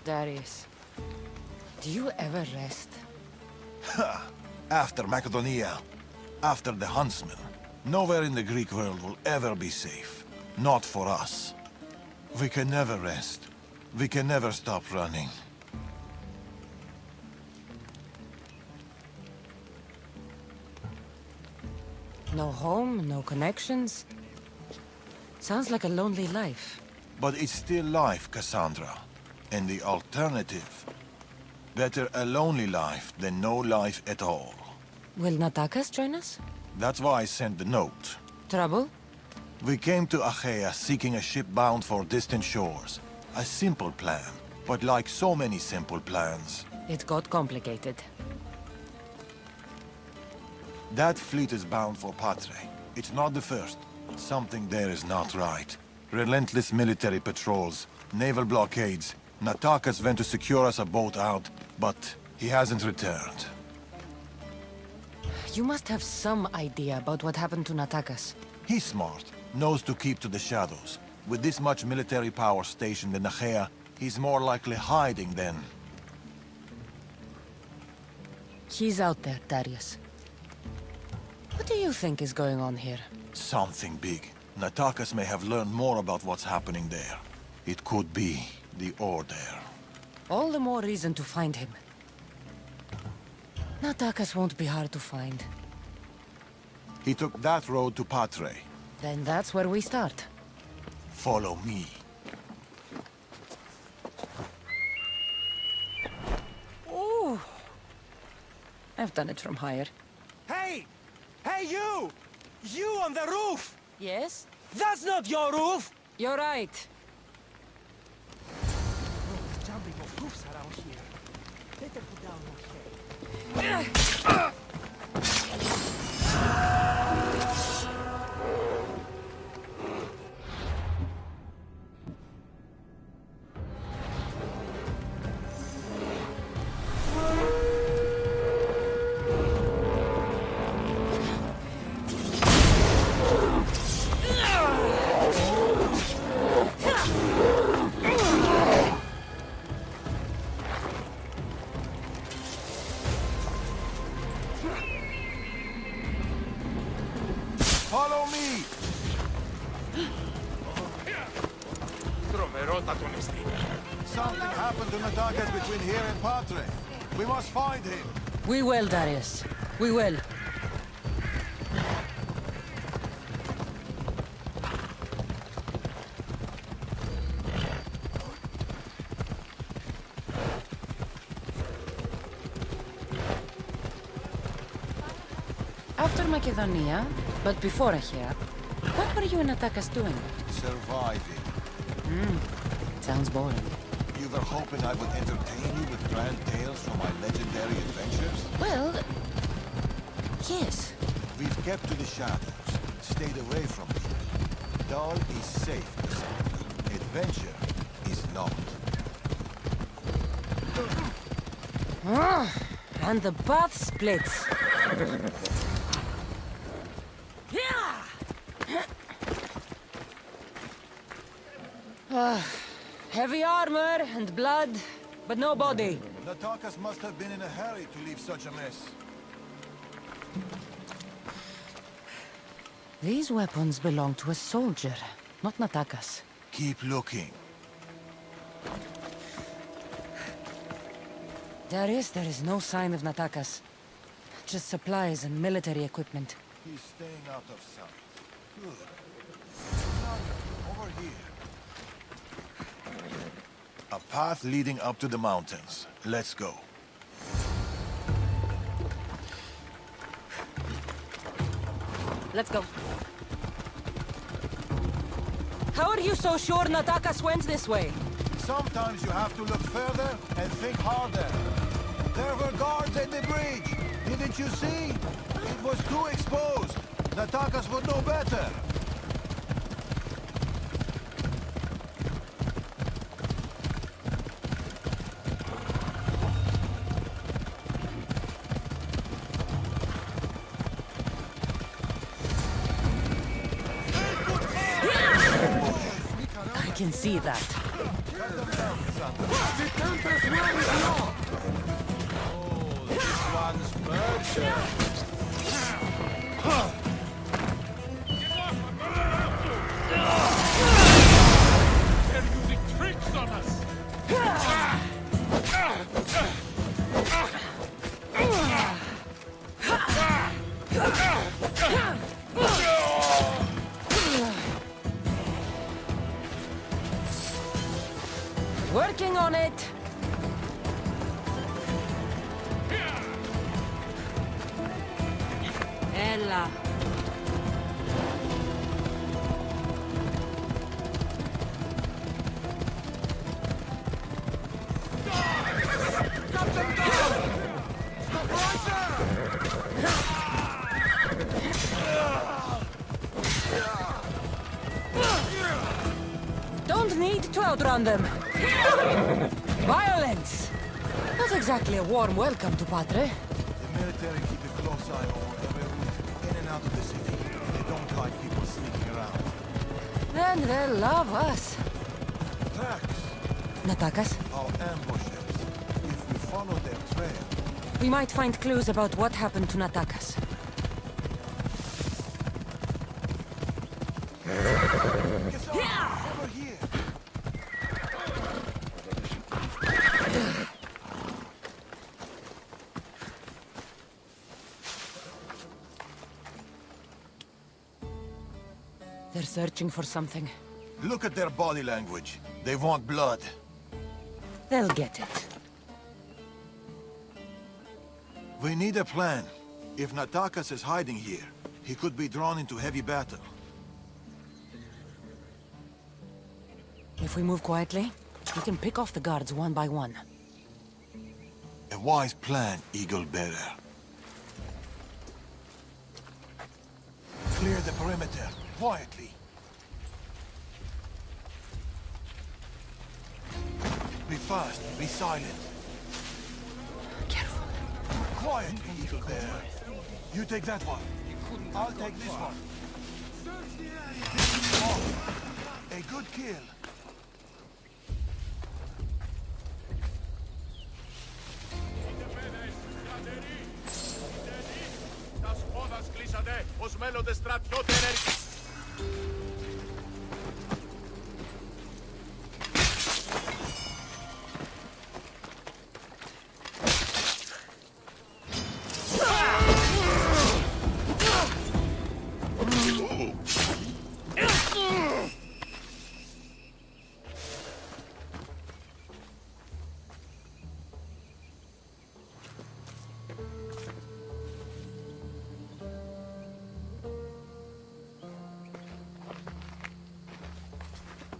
Darius, do you ever rest? Ha! After Macedonia, after the Huntsman, nowhere in the Greek world will ever be safe. Not for us. We can never rest. We can never stop running. No home, no connections. Sounds like a lonely life. But it's still life, Cassandra. And the alternative? Better a lonely life than no life at all. Will Natakas join us? That's why I sent the note. Trouble? We came to Achaea seeking a ship bound for distant shores. A simple plan, but like so many simple plans, It got complicated. that fleet is bound for Patre. It's not the first. Something there is not right. Relentless military patrols, naval blockades. Natakas went to secure us a boat out, but he hasn't returned. You must have some idea about what happened to Natakas. He's smart, knows to keep to the shadows. With this much military power stationed in Achaea, he's more likely hiding than... He's out there, Darius. What do you think is going on here? something big. Natakas may have learned more about what's happening there. It could be the Order. All the more reason to find him. Natakas won't be hard to find. He took that road to Patre. Then that's where we start. Follow me. Ooh. I've done it from higher. Hey! Hey, you! You on the roof! Yes? That's not your roof! You're right. Jumping off roofs around here. Better put down your head. Follow me! Something happened to Natakas between here and Patre. We must find him. We will, Darius. We will. After Macedonia, but before here, what were you and Natakas doing? Surviving. Sounds boring. You were hoping I would entertain you with grand tales from my legendary adventures? Well, yes. We've kept to the shadows, stayed away from it. Dull is safe, Cassandra. Adventure is not. And the path splits. Heavy armor and blood, but no body. Natakas must have been in a hurry to leave such a mess. These weapons belong to a soldier, not Natakas. Keep looking. Darius, there is no sign of Natakas. Just supplies and military equipment. He's staying out of sight. Good. Cassandra, over here. A path leading up to the mountains. Let's go. Let's go. How are you so sure Natakas went this way? Sometimes you have to look further and think harder. There were guards at the bridge. Didn't you see? It was too exposed. Natakas would know better. can see that. This one's murder. They're using tricks on us! Working on it. Ella. Don't need to outrun them. Violence! Not exactly a warm welcome to Patre. The military keep a close eye on whatever route in and out of the city. They don't like people sneaking around. Then they'll love us. Tracks Natakas, are ambushes. If we follow their trail, we might find clues about what happened to Natakas. over here. They're searching for something. Look at their body language. They want blood. They'll get it. We need a plan. If Natakas is hiding here, he could be drawn into heavy battle. If we move quietly, we can pick off the guards one by one. A wise plan, Eagle Bearer. Clear the perimeter, quietly. Be fast, be silent. Careful. Quietly, Eagle Bearer. You take that one. I'll take this one. Oh, a good kill. Ως μέλλοντες στρατιώτε ενεργοί.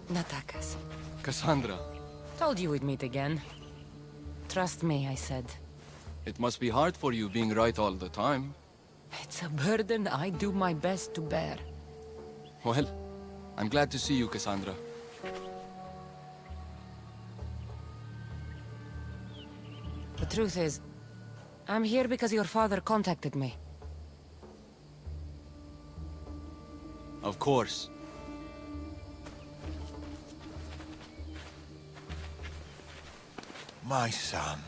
Natakas. Cassandra, Told you we'd meet again. Trust me, I said. it must be hard for you being right all the time. It's a burden I do my best to bear. Well, I'm glad to see you, Cassandra. The truth is, I'm here because your father contacted me. Of course. My son.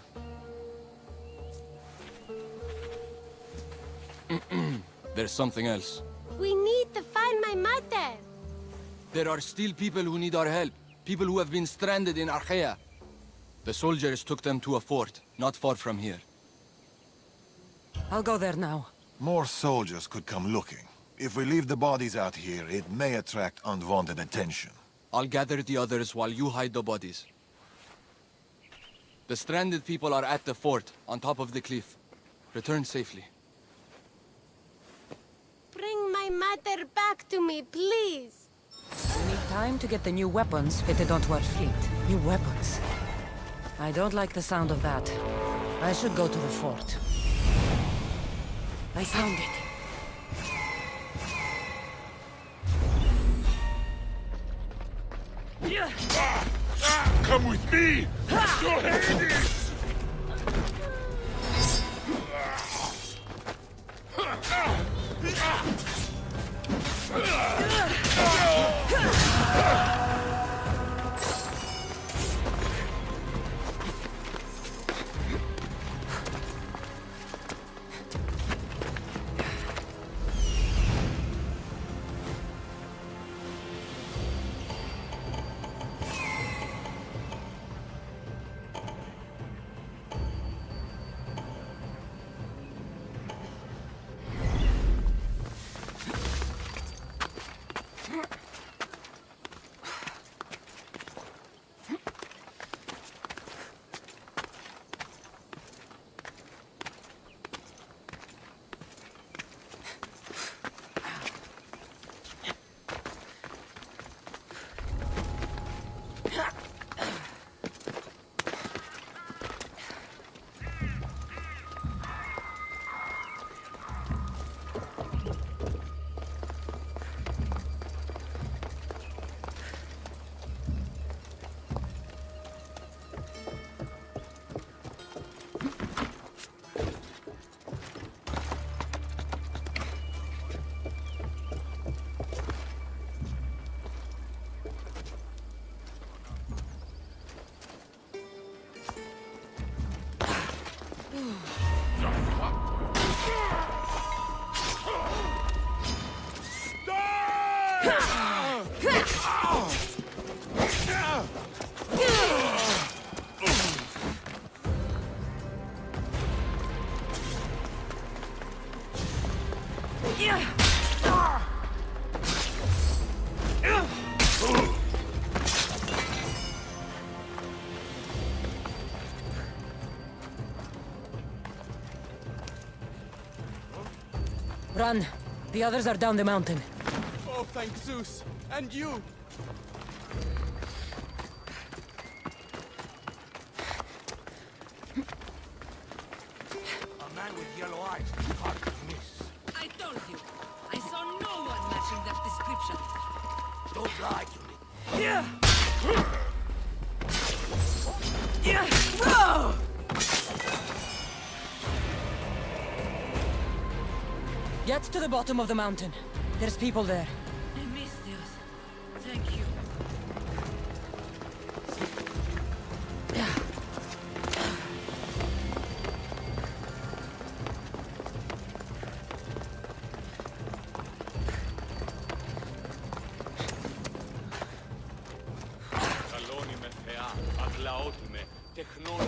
There's something else. We need to find my mother. There are still people who need our help. People who have been stranded in Archaea. The soldiers took them to a fort, not far from here. I'll go there now. More soldiers could come looking. If we leave the bodies out here, it may attract unwanted attention. I'll gather the others while you hide the bodies. The stranded people are at the fort, on top of the cliff. Return safely. Bring my mother back to me, please. We need time to get the new weapons fitted onto our fleet. New weapons. I don't like the sound of that. I should go to the fort. I found it. Come with me! To Hades! Run. The others are down the mountain. Oh, thank Zeus! And you! A man with yellow eyes can't miss. I told you. I saw no one matching that description. Don't lie to me. Yeah. Whoa! Get to the bottom of the mountain. There's people there. I missed yours. Thank you. Καλώνει με θεά, αγλαώτη με, τεχνώνει.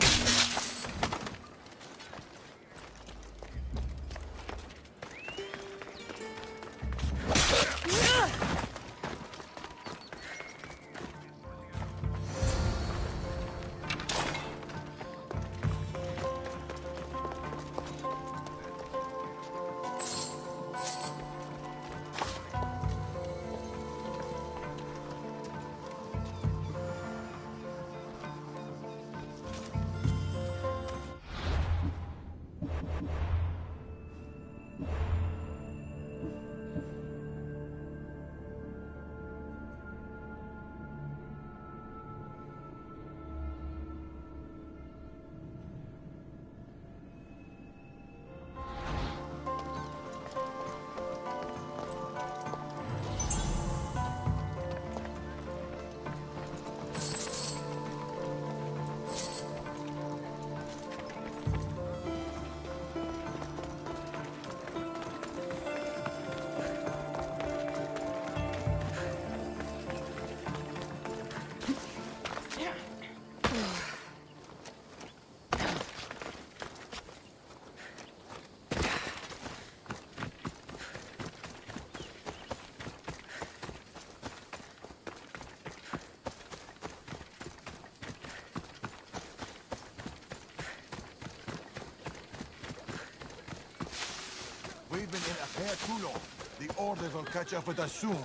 We've been in Achaea too long. The Order will catch up with us soon.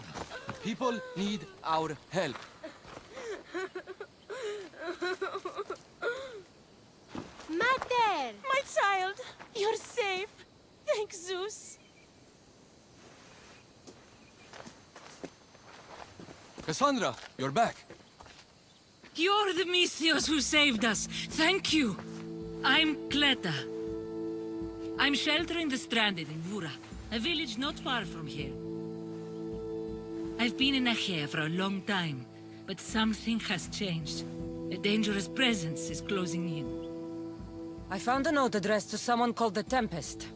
People need our help. Mater! My child, you're safe. Thank Zeus. Cassandra, you're back. You're the Misthios who saved us. Thank you. I'm Cleta. I'm sheltering the stranded in Vura, a village not far from here. I've been in Achaea for a long time, but something has changed. A dangerous presence is closing in. I found a note addressed to someone called the Tempest.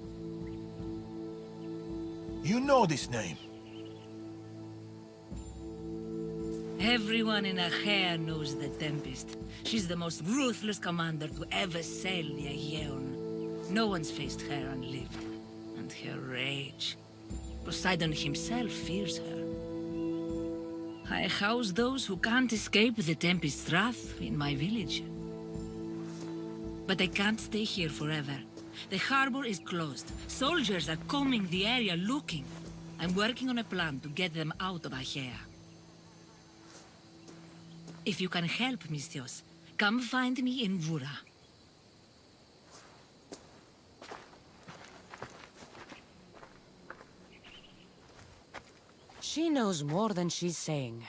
You know this name. Everyone in Achaea knows the Tempest. She's the most ruthless commander to ever sail the Aegean. No one's faced her unlived. And her rage. Poseidon himself fears her. I house those who can't escape the Tempest's wrath in my village. But I can't stay here forever. The harbor is closed. Soldiers are combing the area looking. I'm working on a plan to get them out of Achaea. If you can help, Misthios, come find me in Vura. She knows more than she's saying.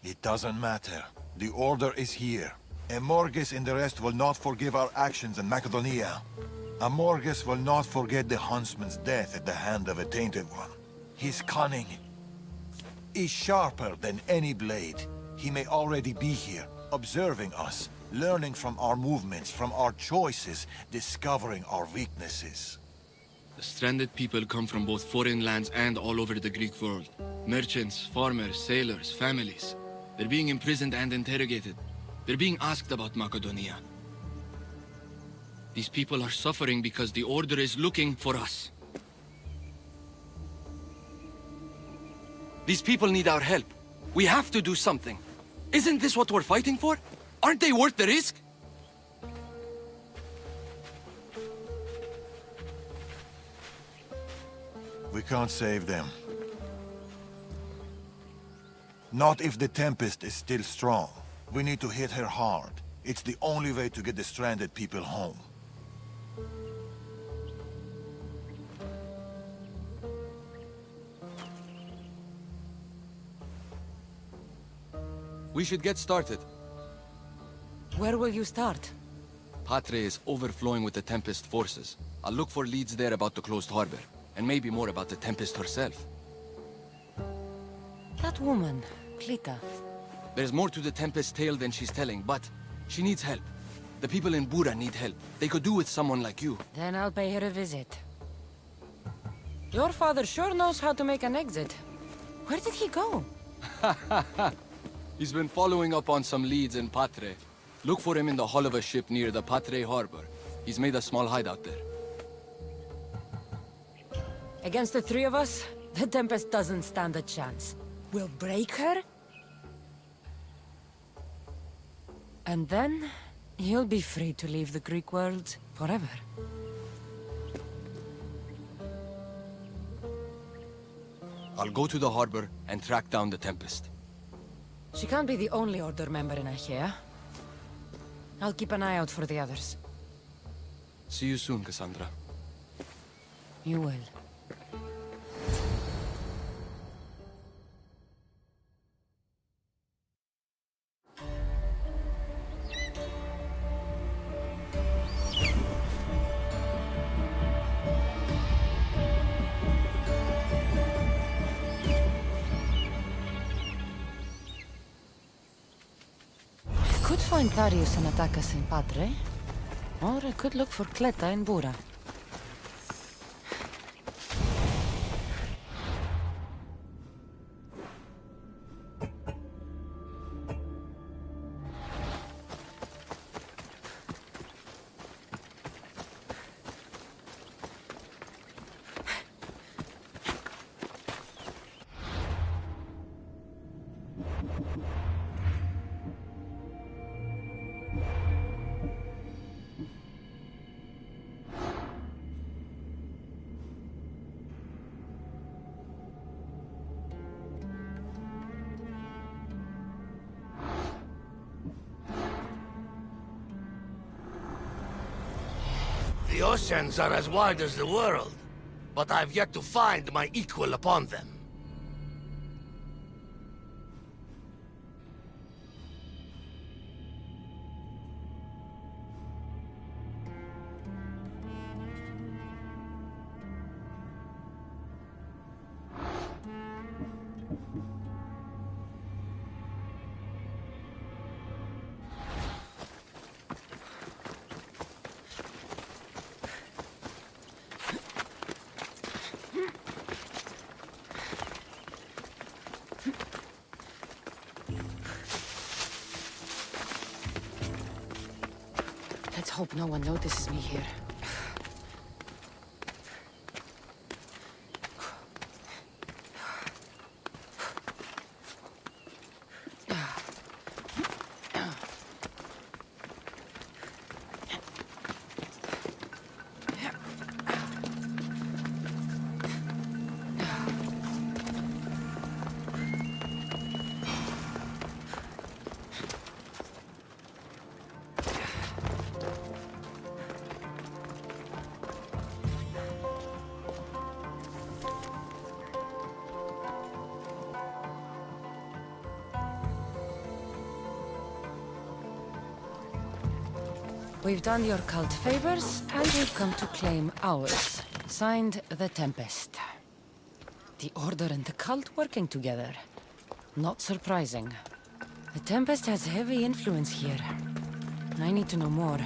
It doesn't matter. The Order is here. Amorges and the rest will not forgive our actions in Macedonia. Amorges will not forget the huntsman's death at the hand of a tainted one. His cunning is sharper than any blade. He may already be here, observing us, learning from our movements, from our choices, discovering our weaknesses. The stranded people come from both foreign lands and all over the Greek world. Merchants, farmers, sailors, families. They're being imprisoned and interrogated. They're being asked about Macedonia. These people are suffering because the Order is looking for us. These people need our help. We have to do something. Isn't this what we're fighting for? Aren't they worth the risk? We can't save them. Not if the Tempest is still strong. We need to hit her hard. It's the only way to get the stranded people home. We should get started. Where will you start? Patre is overflowing with the Tempest forces. I'll look for leads there about the closed harbor, and maybe more about the Tempest herself. That woman, Clita. There's more to the Tempest tale than she's telling, but she needs help. The people in Bura need help. They could do with someone like you. Then I'll pay her a visit. Your father sure knows how to make an exit. Where did he go? He's been following up on some leads in Patre. Look for him in the hull of a ship near the Patre harbor. He's made a small hideout there. Against the three of us, the Tempest doesn't stand a chance. We'll break her, and then you'll be free to leave the Greek world forever. I'll go to the harbor and track down the Tempest. She can't be the only Order member in Achaea. I'll keep an eye out for the others. See you soon, Cassandra. You will. I could find Darius and Attakas in Patre, or I could look for Kleta in Bura. The oceans are as wide as the world, but I've yet to find my equal upon them. Let's hope no one notices me here. We've done your cult favors, and we've come to claim ours. Signed, the Tempest. The Order and the cult working together. Not surprising. The Tempest has heavy influence here. I need to know more.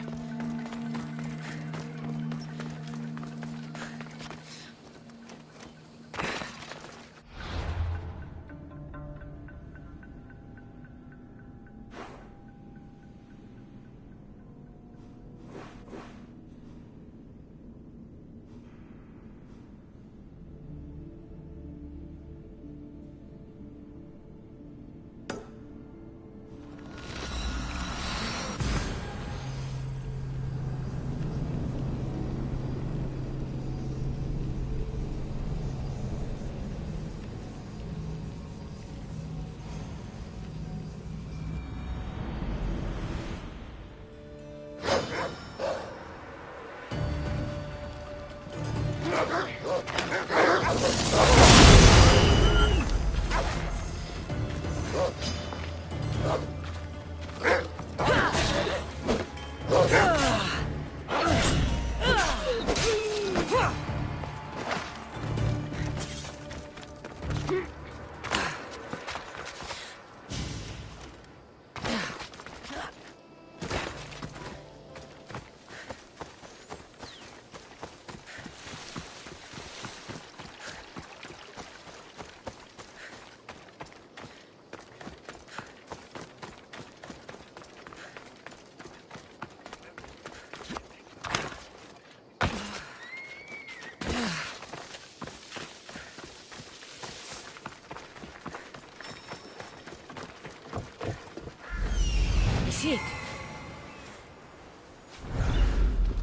See it?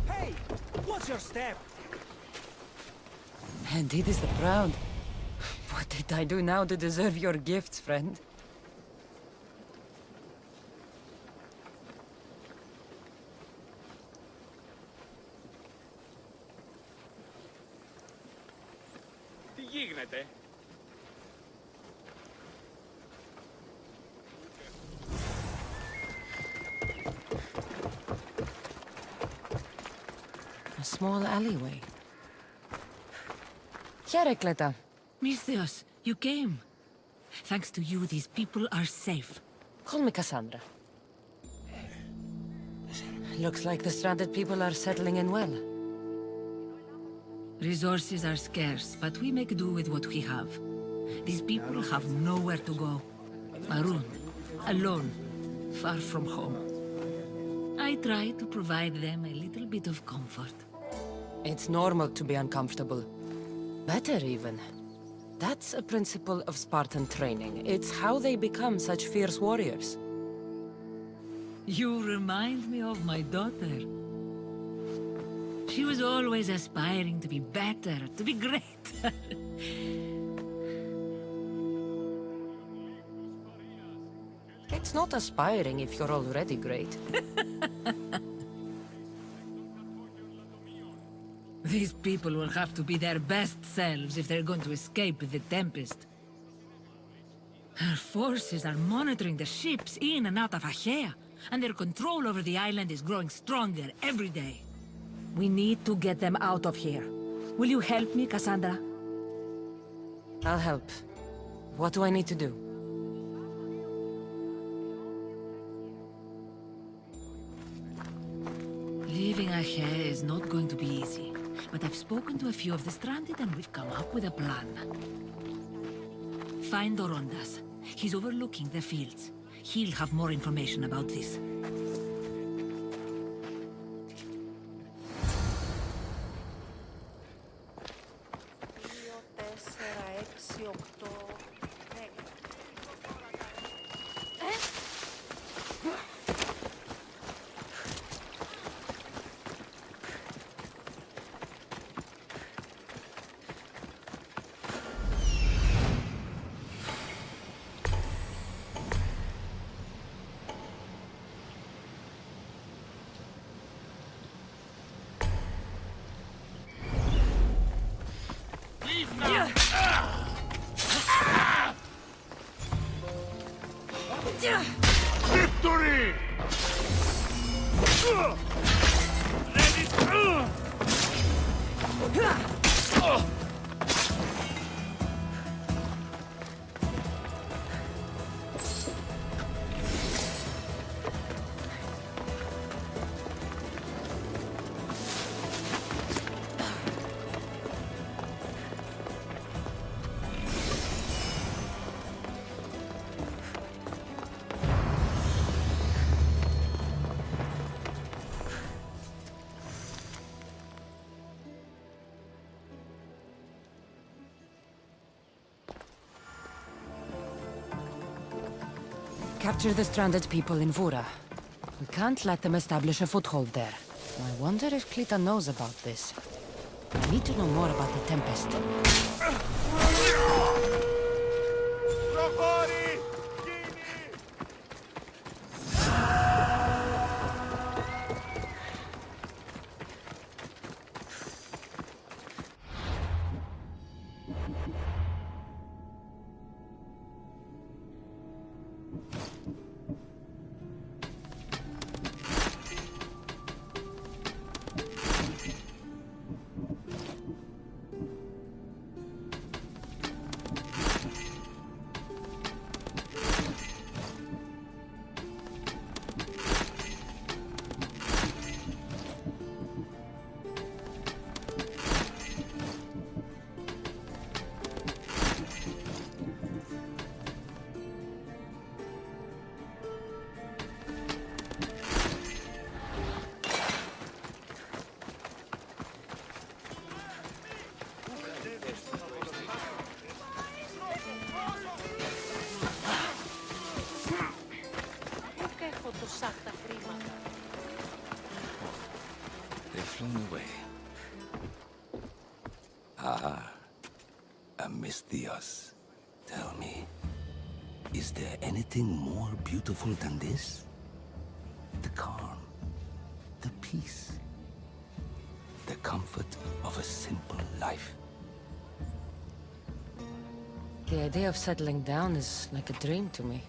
Hey! What's your step? Indeed is the proud. What did I do now to deserve your gifts, friend? Τι γίνεται? A small alleyway. Herekleta. Misthios, you came. Thanks to you, these people are safe. Call me Cassandra. Looks like the stranded people are settling in well. Resources are scarce, but we make do with what we have. These people have nowhere to go. Marooned, alone, far from home. I try to provide them a little bit of comfort. It's normal to be uncomfortable. Better even. That's a principle of Spartan training. It's how they become such fierce warriors. You remind me of my daughter. She was always aspiring to be better, to be great. It's not aspiring if you're already great. These people will have to be their best selves if they're going to escape the Tempest. Her forces are monitoring the ships in and out of Achaea, and their control over the island is growing stronger every day. We need to get them out of here. Will you help me, Cassandra? I'll help. What do I need to do? Leaving Achaea is not going to be easy. But I've spoken to a few of the stranded and we've come up with a plan. Find Dorondas. He's overlooking the fields. He'll have more information about this. Victory! Capture the stranded people in Vura. We can't let them establish a foothold there. I wonder if Clita knows about this. I need to know more about the Tempest. flown away. Ah, Amistios. Tell me, is there anything more beautiful than this? The calm, the peace, the comfort of a simple life. The idea of settling down is like a dream to me.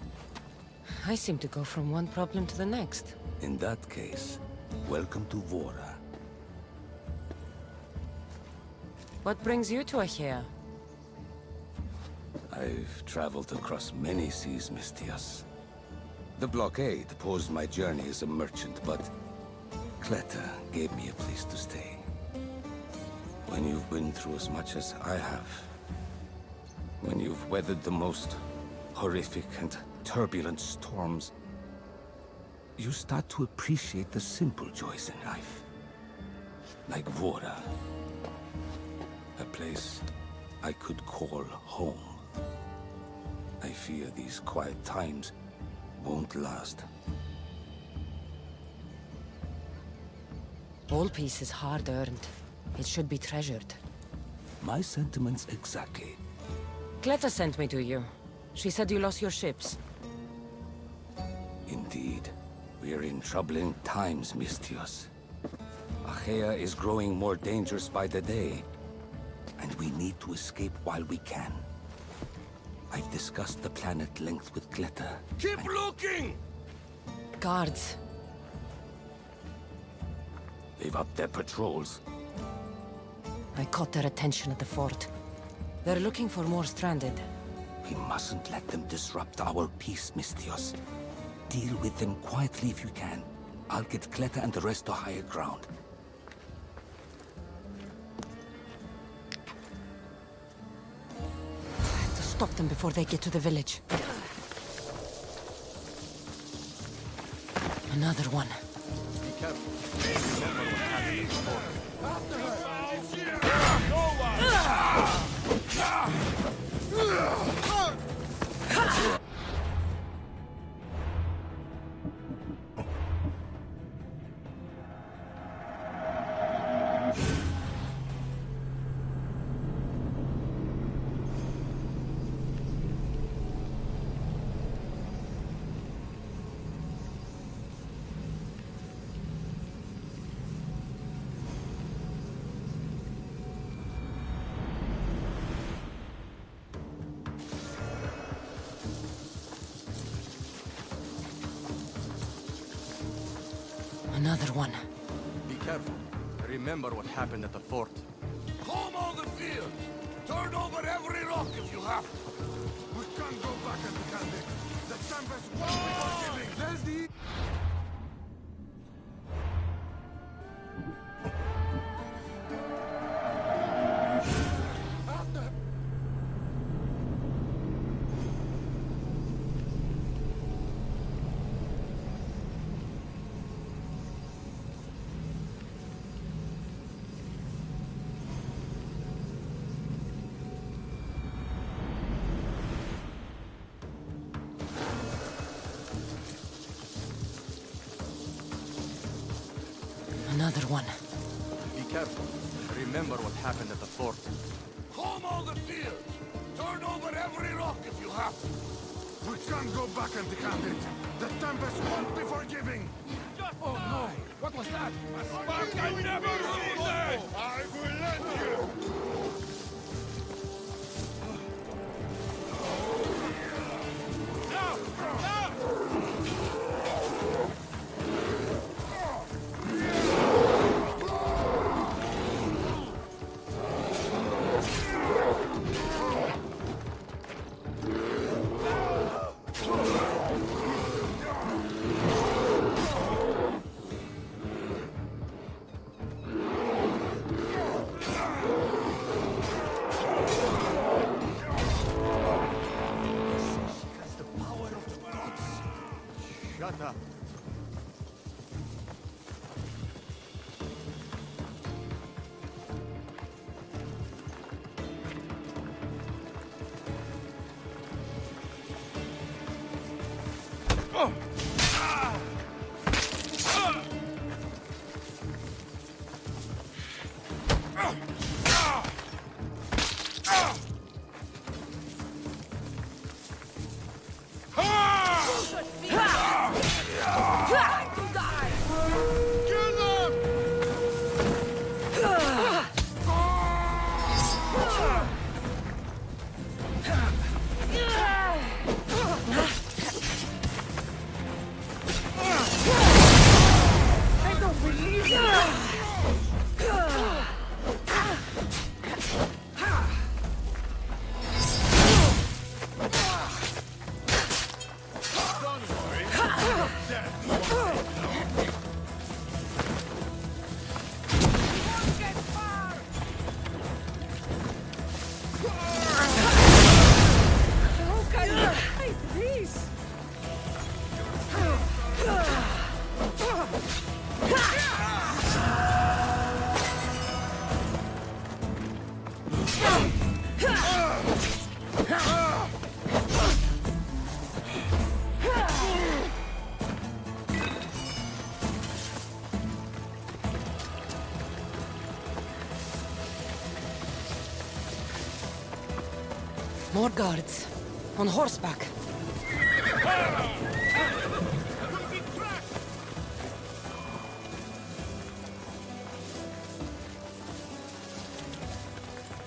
I seem to go from one problem to the next. In that case, welcome to Vora. What brings you to Achaea? I've traveled across many seas, Mistios. The blockade posed my journey as a merchant, but Cleta gave me a place to stay. When you've been through as much as I have, when you've weathered the most horrific and turbulent storms, you start to appreciate the simple joys in life. Like Vora. A place I could call home. I fear these quiet times won't last. All peace is hard-earned. It should be treasured. My sentiments exactly. Cleta sent me to you. She said you lost your ships. Indeed. We're in troubling times, Mistios. Achaea is growing more dangerous by the day, and we need to escape while we can. I've discussed the plan at length with Cleta. Keep looking! Guards. They've upped their patrols. I caught their attention at the fort. They're looking for more stranded. We mustn't let them disrupt our peace, Mistios. Deal with them quietly if you can. I'll get Cleta and the rest to higher ground. To stop them before they get to the village. Another one. Be careful. Remember what happened before. Another one. Be careful. Remember what happened at the fort. Comb all the fields! Turn over every rock if you have to! We can't go back at the candy. The tempest won't be forgiving. There's the... Another one. Be careful. Remember what happened at the fort. Comb all the fields! Turn over every rock if you have to! We can't go back at the candy. The tempest won't be forgiving. Oh no! What was that? I never see that! I will let you! Shut up. More guards. On horseback.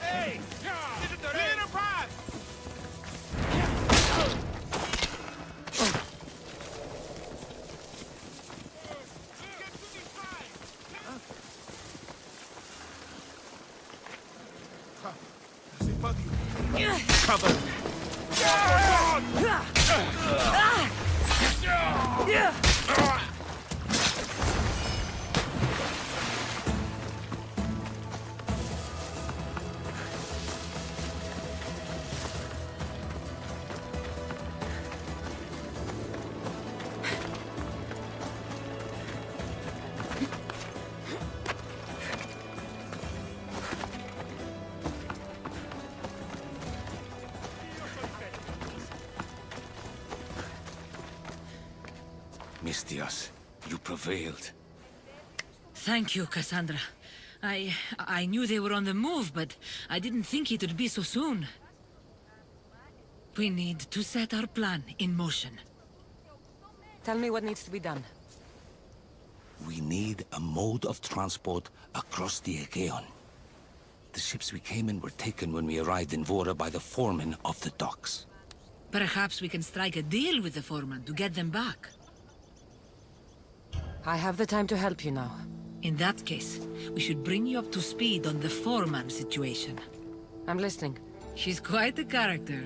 Hey! Clear the path! Cover! Mistios, you prevailed. Thank you, Cassandra. I knew they were on the move, but I didn't think it would be so soon. We need to set our plan in motion. Tell me what needs to be done. We need a mode of transport across the Aegean. The ships we came in were taken when we arrived in Vora by the foreman of the docks. Perhaps we can strike a deal with the foreman to get them back. I have the time to help you now. In that case, we should bring you up to speed on the foreman situation. I'm listening. She's quite a character.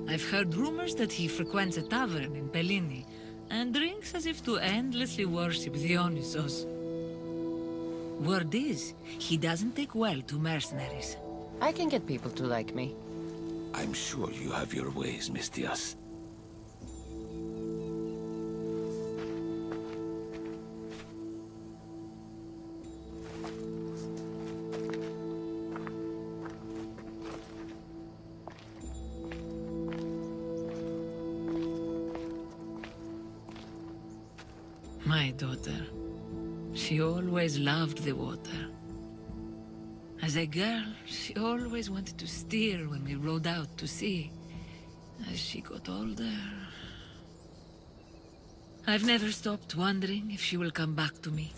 I've heard rumors that he frequents a tavern in Pellini, and drinks as if to endlessly worship Dionysos. Word is, he doesn't take well to mercenaries. I can get people to like me. I'm sure you have your ways, Mistios. My daughter. She always loved the water. As a girl, she always wanted to steer when we rode out to sea. As she got older... I've never stopped wondering if she will come back to me.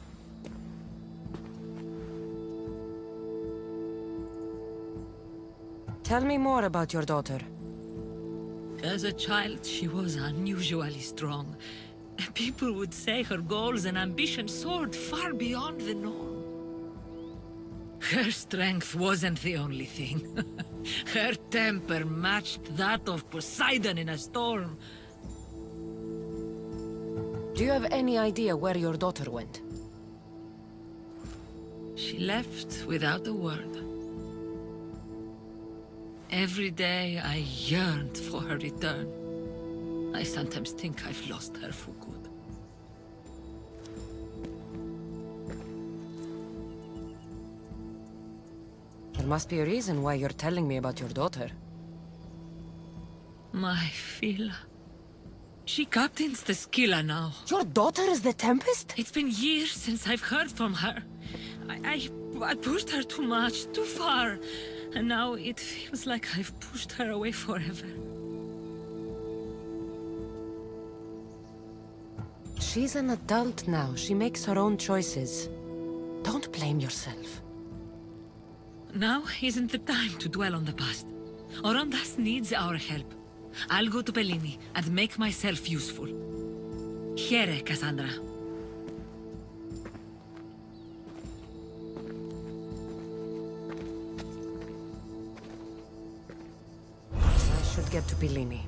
Tell me more about your daughter. As a child, she was unusually strong. People would say her goals and ambitions soared far beyond the norm. Her strength wasn't the only thing. Her temper matched that of Poseidon in a storm. Do you have any idea where your daughter went? She left without a word. Every day I yearned for her return. I sometimes think I've lost her for good. There must be a reason why you're telling me about your daughter. My Fila. She captains the Scylla now. Your daughter is the Tempest? It's been years since I've heard from her. I pushed her too much, too far. And now it feels like I've pushed her away forever. She's an adult now. She makes her own choices. Don't blame yourself. Now isn't the time to dwell on the past. Orondas needs our help. I'll go to Pellini and make myself useful. Here, Cassandra. I should get to Pellini.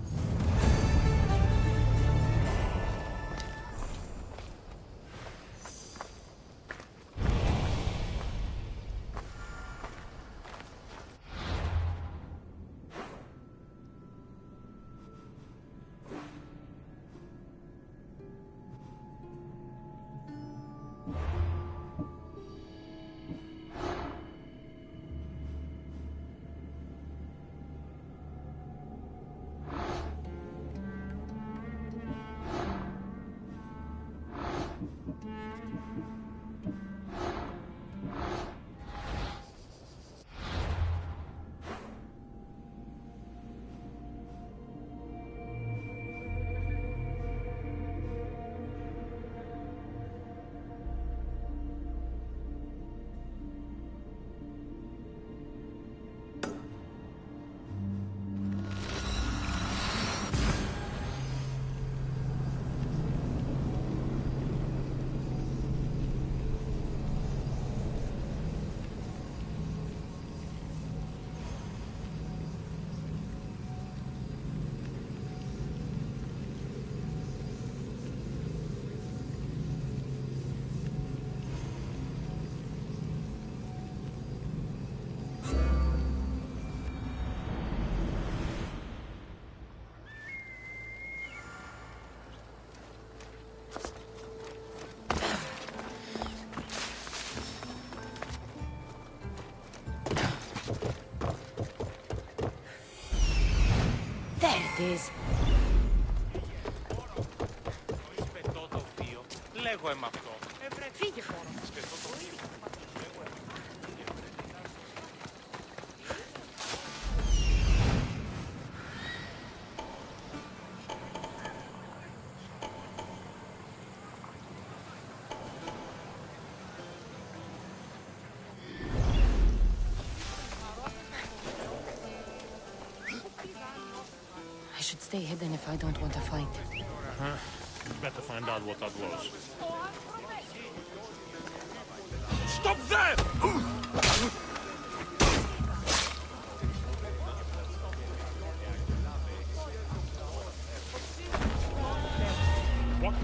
it is. Φύγε χώρο. I should stay hidden if I don't want a fight. Better find out what that was. Stop there! What?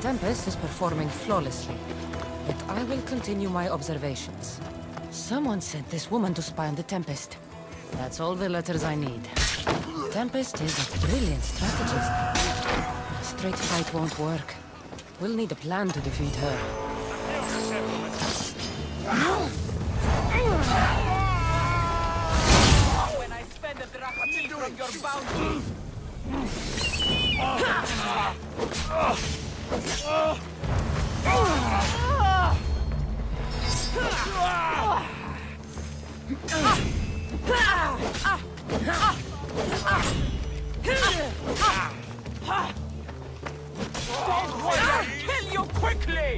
Tempest is performing flawlessly, but I will continue my observations. Someone sent this woman to spy on the Tempest. That's all the letters I need. Tempest is a brilliant strategist. Straight fight won't work. We'll need a plan to defeat her. When I spend a drachma from your bounty. Kill you quickly!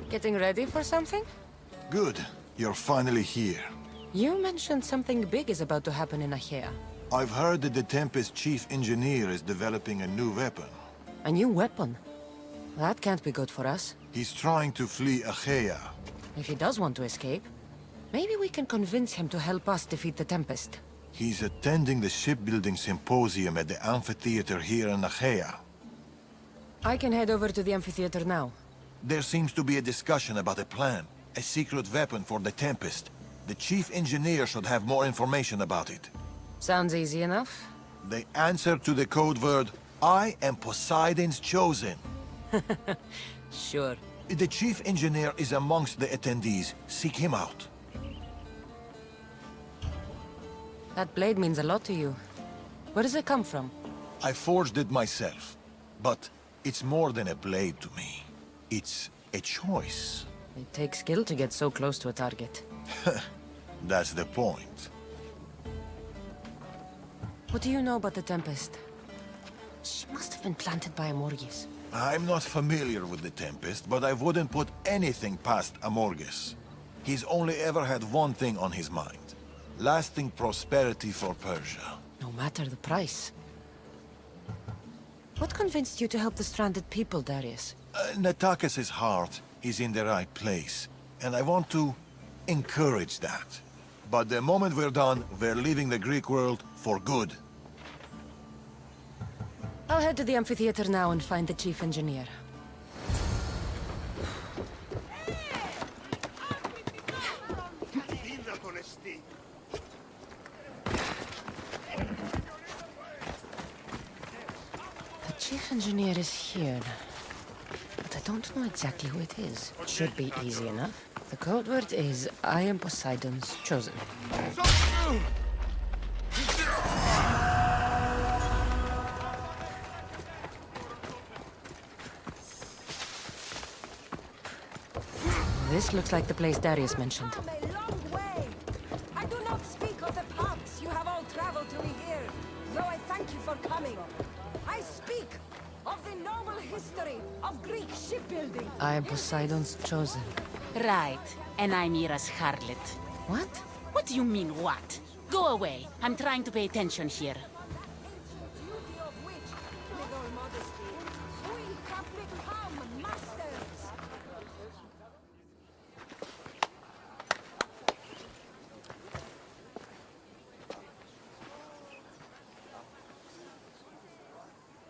Getting ready for something? Good. You're finally here. You mentioned something big is about to happen in Achaea. I've heard that the Tempest chief engineer is developing a new weapon. A new weapon? That can't be good for us. He's trying to flee Achaea. If he does want to escape, maybe we can convince him to help us defeat the Tempest. He's attending the shipbuilding symposium at the amphitheater here in Achaea. I can head over to the amphitheater now. There seems to be a discussion about a plan, a secret weapon for the Tempest. The chief engineer should have more information about it. Sounds easy enough. The answer to the code word, I am Poseidon's chosen. Sure. The chief engineer is amongst the attendees. Seek him out. That blade means a lot to you. Where does it come from? I forged it myself. But it's more than a blade to me. It's a choice. It takes skill to get so close to a target. That's the point. What do you know about the Tempest? She must have been planted by Amorgis. I'm not familiar with the Tempest, but I wouldn't put anything past Amorges. He's only ever had one thing on his mind. Lasting prosperity for Persia. No matter the price. What convinced you to help the stranded people, Darius? Natakis' heart is in the right place, and I want to encourage that. But the moment we're done, we're leaving the Greek world for good. I'll head to the amphitheater now and find the chief engineer. The chief engineer is here, but I don't know exactly who it is. Should be easy enough. The code word is, I am Poseidon's chosen. This looks like the place Darius mentioned. Come a long way. I do not speak of the paths you have all traveled to me here, though I thank you for coming. I speak of the noble history of Greek shipbuilding. I am Poseidon's chosen. Right, and I'm Mira's harlot. What? What do you mean, what? Go away. I'm trying to pay attention here. Beauty of which, with all modesty, we have become masters.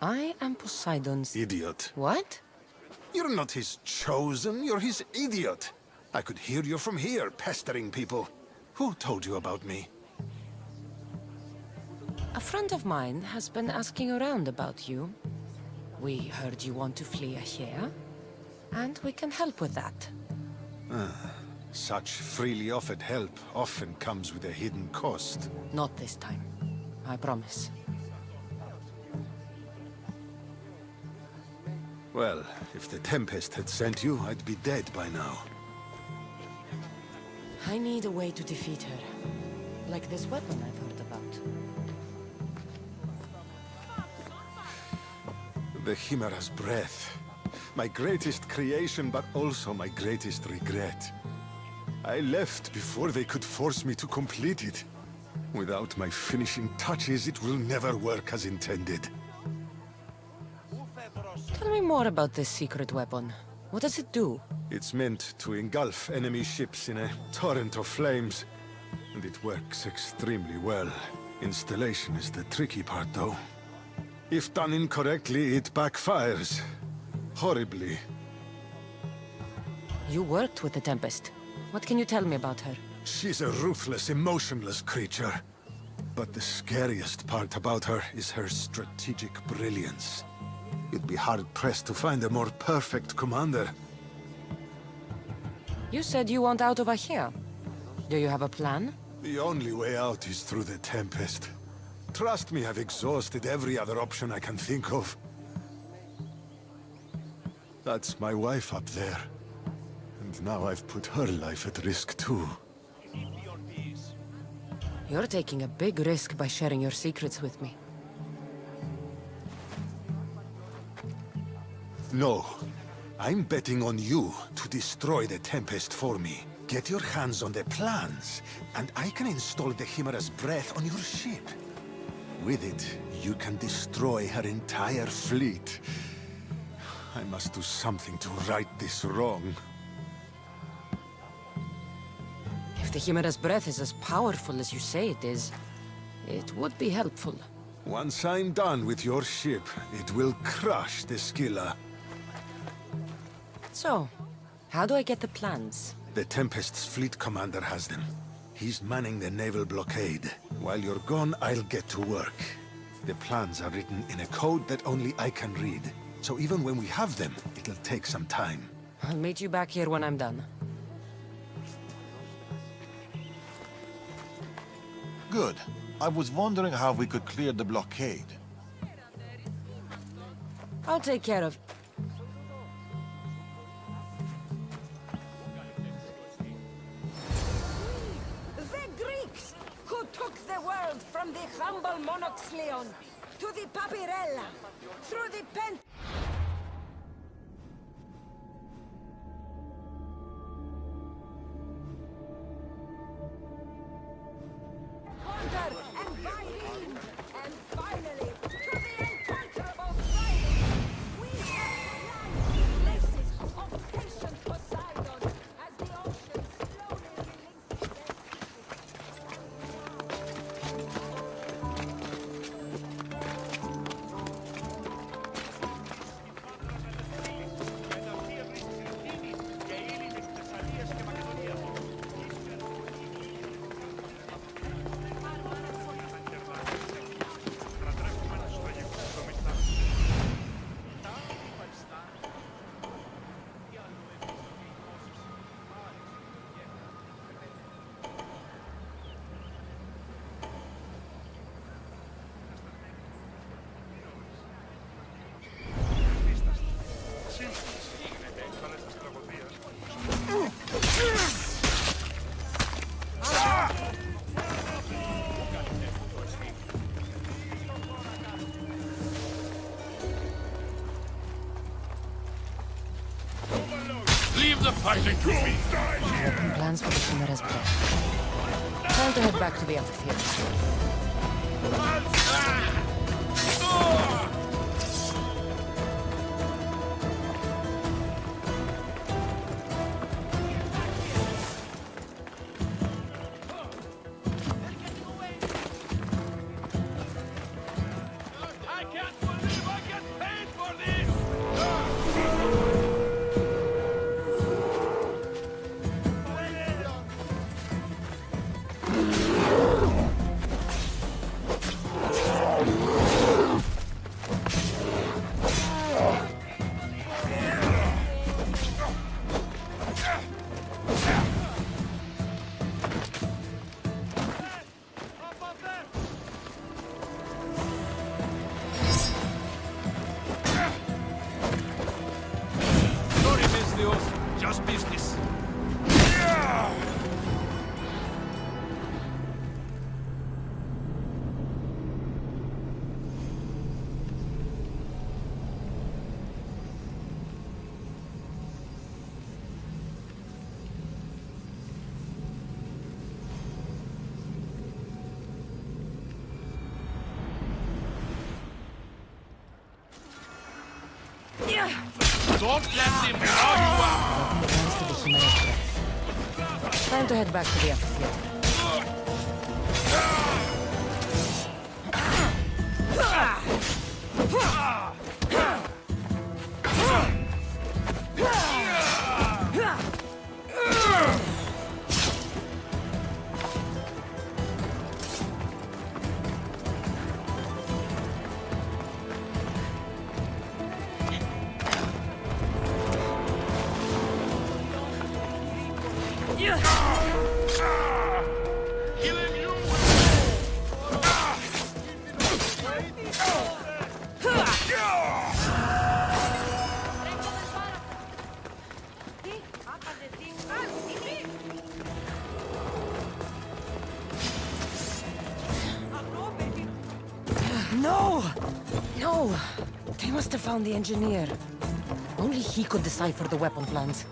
I am Poseidon's... Idiot. What? You're not his chosen, you're his idiot. I could hear you from here, pestering people. Who told you about me? A friend of mine has been asking around about you. We heard you want to flee Achaea, and we can help with that. Such freely offered help often comes with a hidden cost. Not this time. I promise. Well, if the Tempest had sent you, I'd be dead by now. I need a way to defeat her. Like this weapon I've heard about. The Chimera's breath. My greatest creation, but also my greatest regret. I left before they could force me to complete it. Without my finishing touches, it will never work as intended. Tell me more about this secret weapon. What does it do? It's meant to engulf enemy ships in a torrent of flames. And it works extremely well. Installation is the tricky part, though. If done incorrectly, it backfires. Horribly. You worked with the Tempest. What can you tell me about her? She's a ruthless, emotionless creature. But the scariest part about her is her strategic brilliance. You'd be hard-pressed to find a more perfect commander. You said you want out of Achaea. Do you have a plan? The only way out is through the Tempest. Trust me, I've exhausted every other option I can think of. That's my wife up there. And now I've put her life at risk too. You're taking a big risk by sharing your secrets with me. No. I'm betting on you to destroy the Tempest for me. Get your hands on the plans, and I can install the Chimera's breath on your ship. With it, you can destroy her entire fleet. I must do something to right this wrong. If the Chimera's breath is as powerful as you say it is, it would be helpful. Once I'm done with your ship, it will crush the Scylla. So, how do I get the plans? The Tempest's fleet commander has them. He's manning the naval blockade. While you're gone, I'll get to work. The plans are written in a code that only I can read. So even when we have them, it'll take some time. I'll meet you back here when I'm done. Good. I was wondering how we could clear the blockade. I'll take care of... The Greeks who took the world from the humble Monoxleon to the Papyrella, through the fighting to me. Developing plans for the Chimera's breath. Time to head back to the amphitheater. I can't believe I get paid for this! Sorry, Miss just business. Don't let him draw you out! Plans for the Chimera's breath. Time to head back to the amphitheater. Killing you! No! No! They must have found the engineer. Only he could decipher the weapon plans.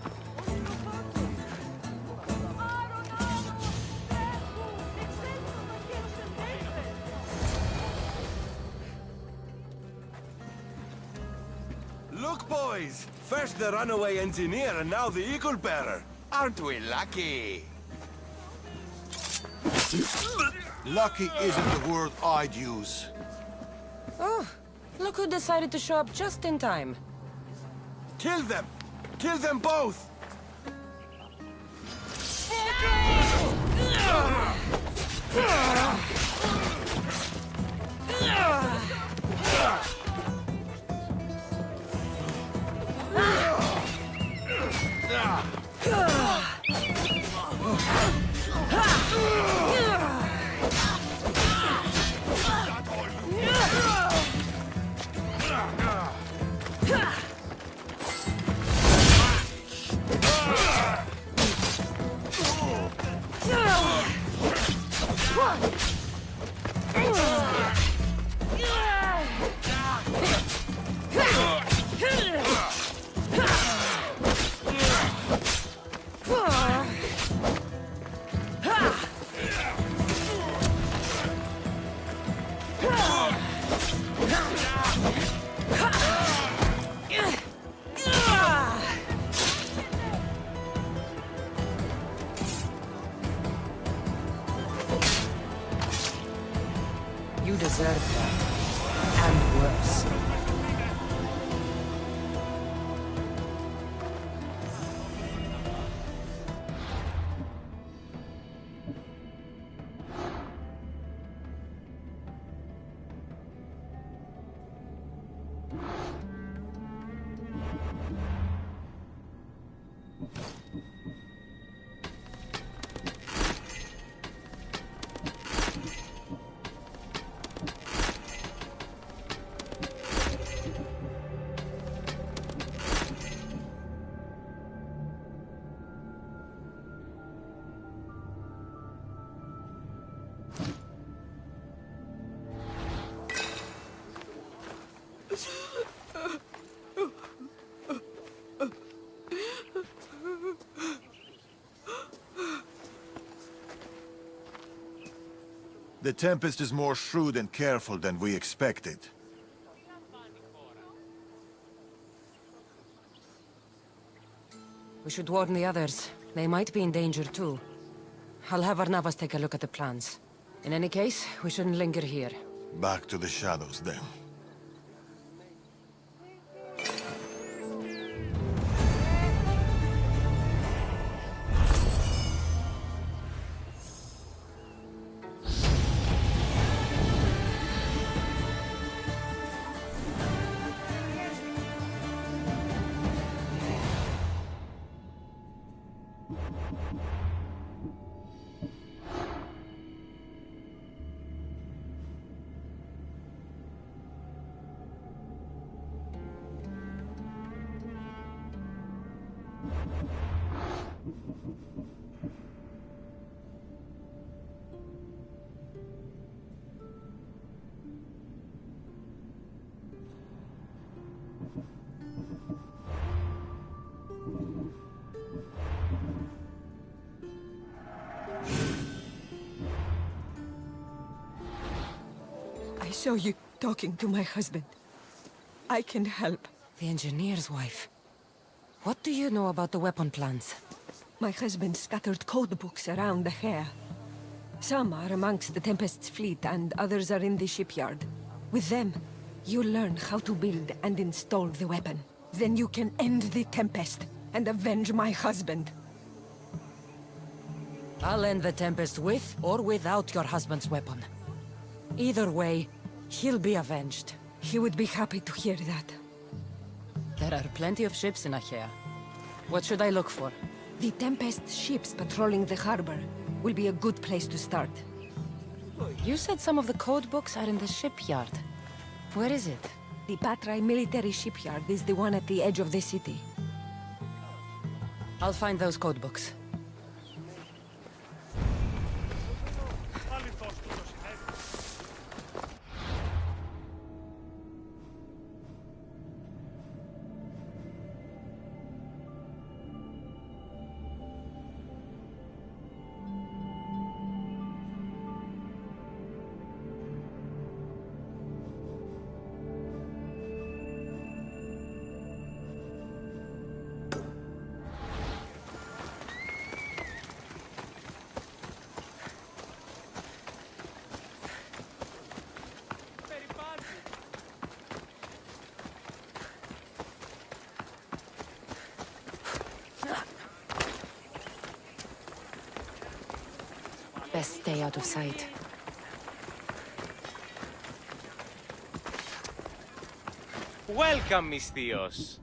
Look, boys! First the runaway engineer and now the eagle bearer. Aren't we lucky? Lucky isn't the word I'd use. Oh, look who decided to show up just in time. Kill them! Kill them both! You deserve that. And worse. The Tempest is more shrewd and careful than we expected. We should warn the others. They might be in danger too. I'll have Arnavas take a look at the plans. In any case, we shouldn't linger here. Back to the shadows, then. I saw you talking to my husband. I can help. The engineer's wife. What do you know about the weapon plans? My husband scattered code books around the hair. Some are amongst the Tempest's fleet, and others are in the shipyard. With them, you learn how to build and install the weapon. Then you can end the Tempest and avenge my husband. I'll end the Tempest with or without your husband's weapon. Either way, he'll be avenged. He would be happy to hear that. There are plenty of ships in Achaea. What should I look for? The Tempest ships patrolling the harbor will be a good place to start. You said some of the code books are in the shipyard. Where is it? The Patrai military shipyard is the one at the edge of the city. I'll find those code books. Best stay out of sight. Welcome, mis tíos.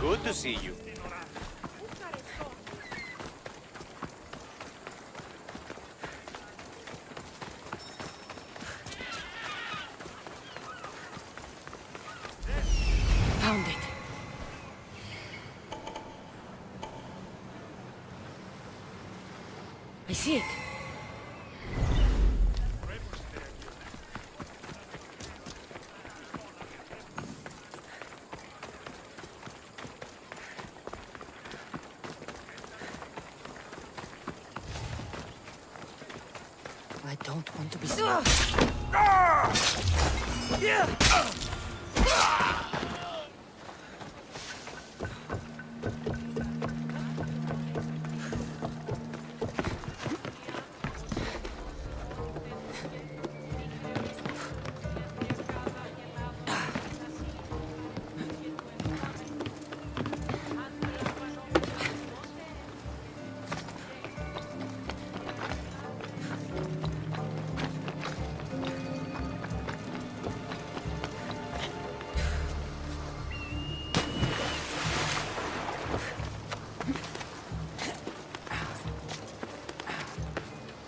Good to see you. Found it. I see it. don't want to be...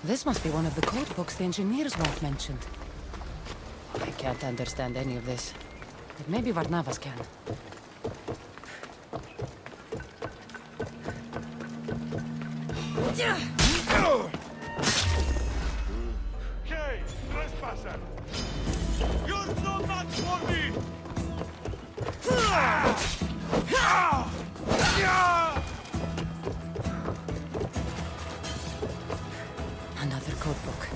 This must be one of the code books the engineer's wife mentioned. I can't understand any of this, but maybe Varnavas can. Okay, trespasser! You're so much for me! Another code book.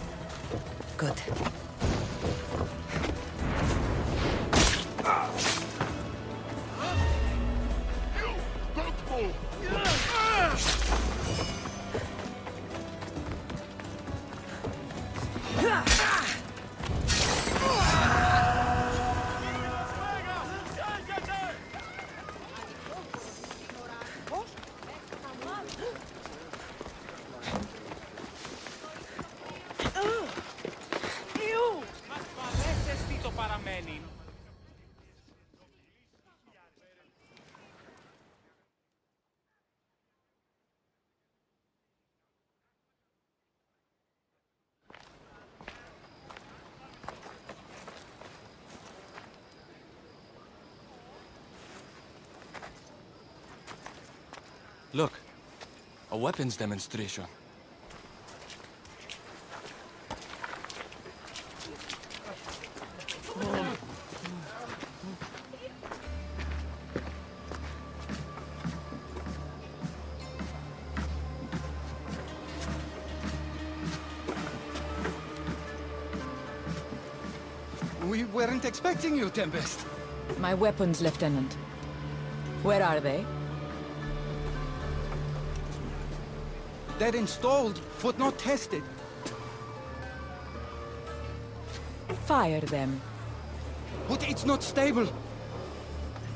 Good. Don't move! Look, a weapons demonstration. We weren't expecting you, Tempest. My weapons, Lieutenant. Where are they? They're installed, but not tested. Fire them. But it's not stable.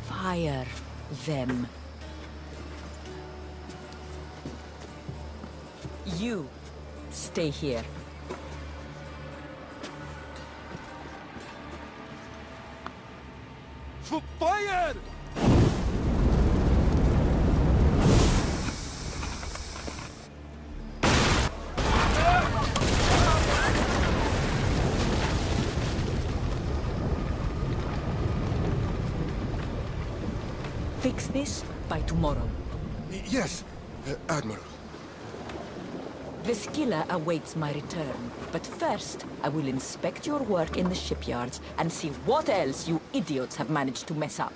Fire them. You stay here. Fire! Fix this by tomorrow. Yes, Admiral. The skiller awaits my return. But first, I will inspect your work in the shipyards and see what else you idiots have managed to mess up.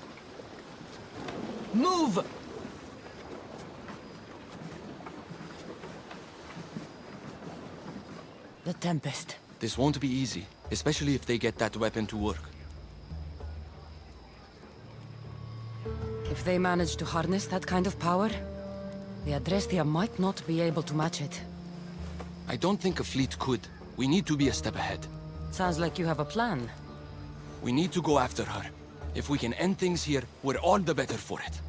Move! The Tempest. This won't be easy, especially if they get that weapon to work. If they manage to harness that kind of power, the Adrestia might not be able to match it. I don't think a fleet could. We need to be a step ahead. Sounds like you have a plan. We need to go after her. If we can end things here, we're all the better for it.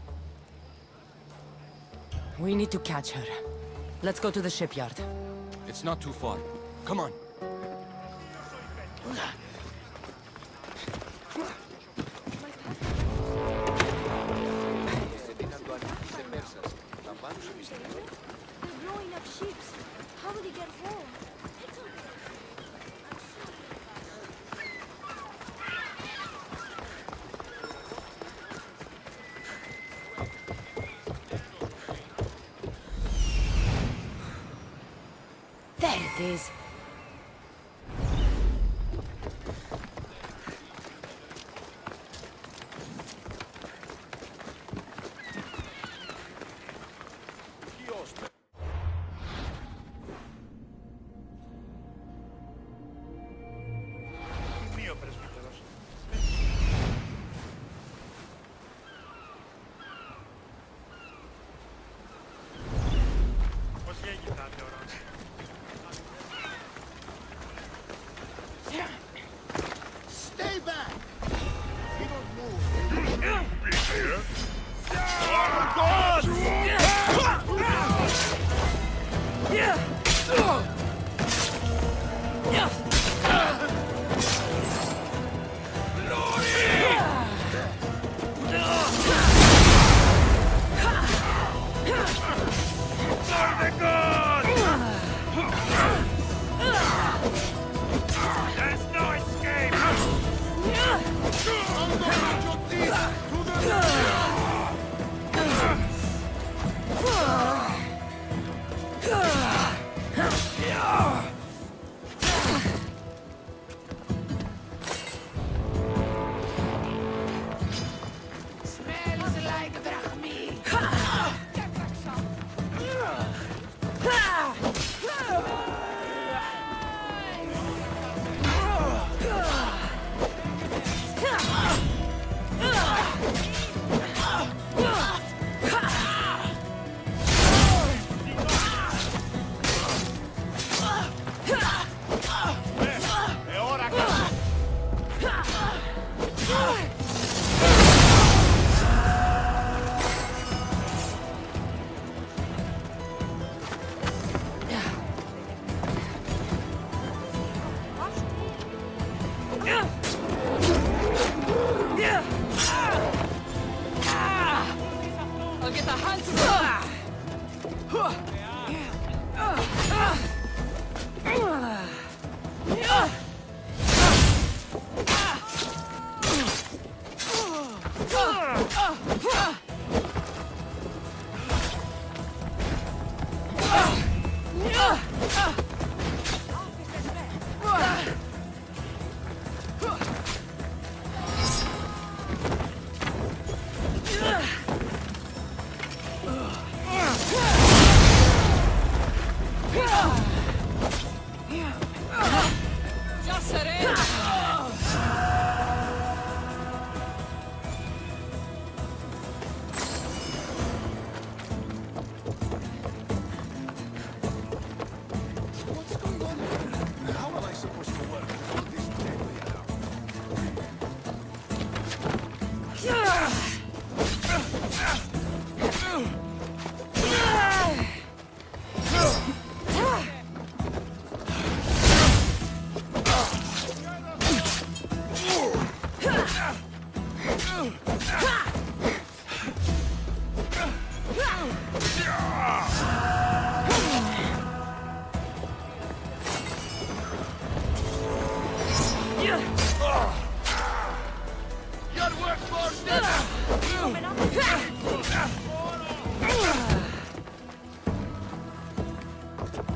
We need to catch her. Let's go to the shipyard. It's not too far. Come on. They're blowing up ships. How will he get home? There it is.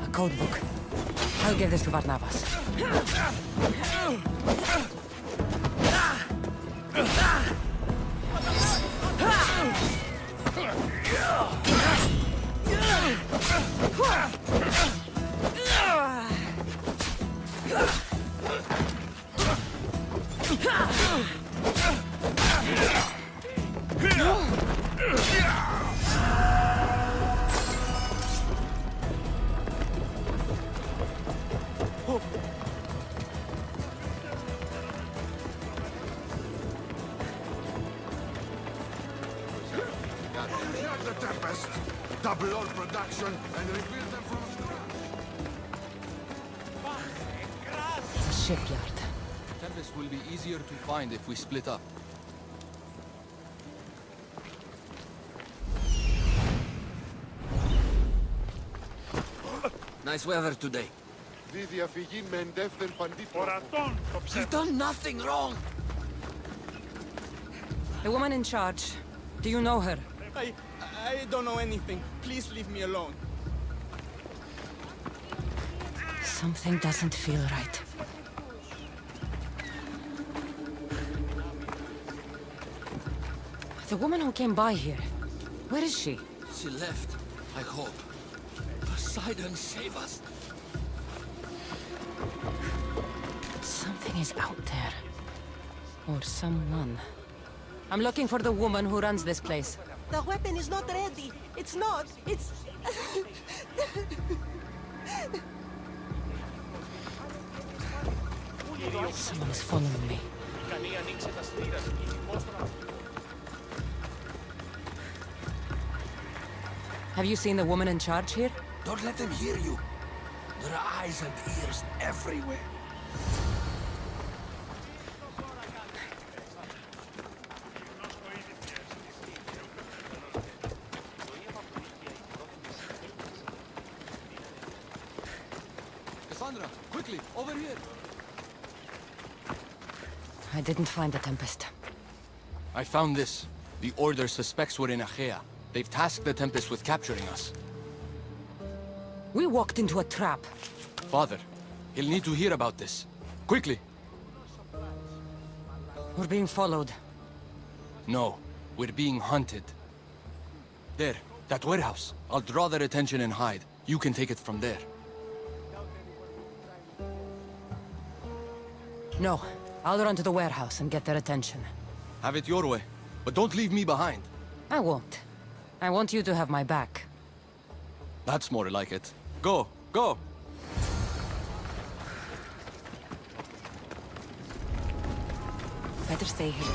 A code book. I'll give this to Varnavas. The Tempest. Double all production and rebuild them from scratch. Shipyard. Tempest will be easier to find if we split up. Nice weather today. I've done nothing wrong. The woman in charge. Do you know her? I don't know anything. Please leave me alone. Something doesn't feel right. The woman who came by here. Where is she? She left, I hope. Poseidon, save us. Something is out there. Or someone. I'm looking for the woman who runs this place. The weapon is not ready. It's not. It's... Someone is following me. Have you seen the woman in charge here? Don't let them hear you. There are eyes and ears everywhere. Cassandra, quickly, over here. I didn't find the Tempest. I found this. The Order suspects we're in Achaea. They've tasked the Tempest with capturing us. We walked into a trap. Father, he'll need to hear about this. Quickly! We're being followed. No, we're being hunted. There, that warehouse. I'll draw their attention and hide. You can take it from there. No, I'll run to the warehouse and get their attention. Have it your way, but don't leave me behind. I won't. I want you to have my back. That's more like it. Go, go! Better stay hidden.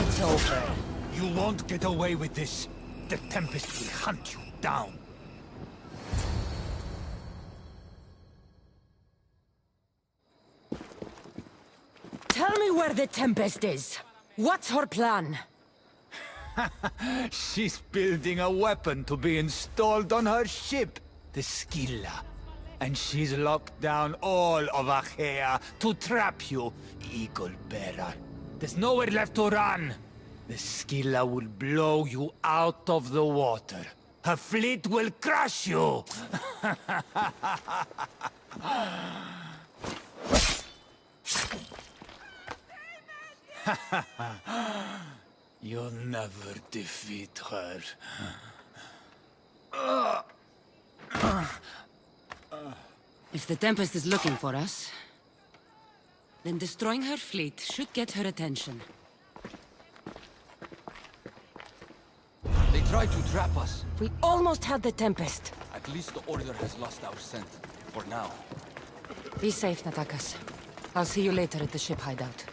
It's over. You won't get away with this. The Tempest will hunt you down. Tell me where the Tempest is. What's her plan? She's building a weapon to be installed on her ship, the Scylla. And she's locked down all of Achaea to trap you, Eagle Bearer. There's nowhere left to run. The Scylla will blow you out of the water. Her fleet will crush you! You'll never defeat her. If the Tempest is looking for us, Then destroying her fleet should get her attention. They tried to trap us. We almost had the Tempest. At least the Order has lost our scent. For now. Be safe, Natakas. I'll see you later at the ship hideout.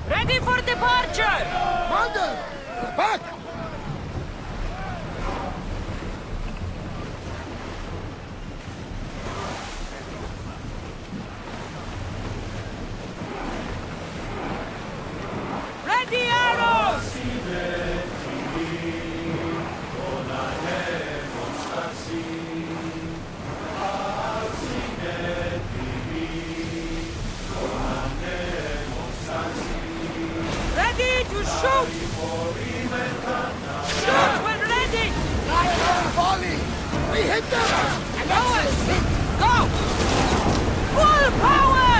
Ready for departure! Commander! We're back! Ready arrows! Ready to shoot! Shoot when ready! Volley! We hit them! Going! Go! Full power!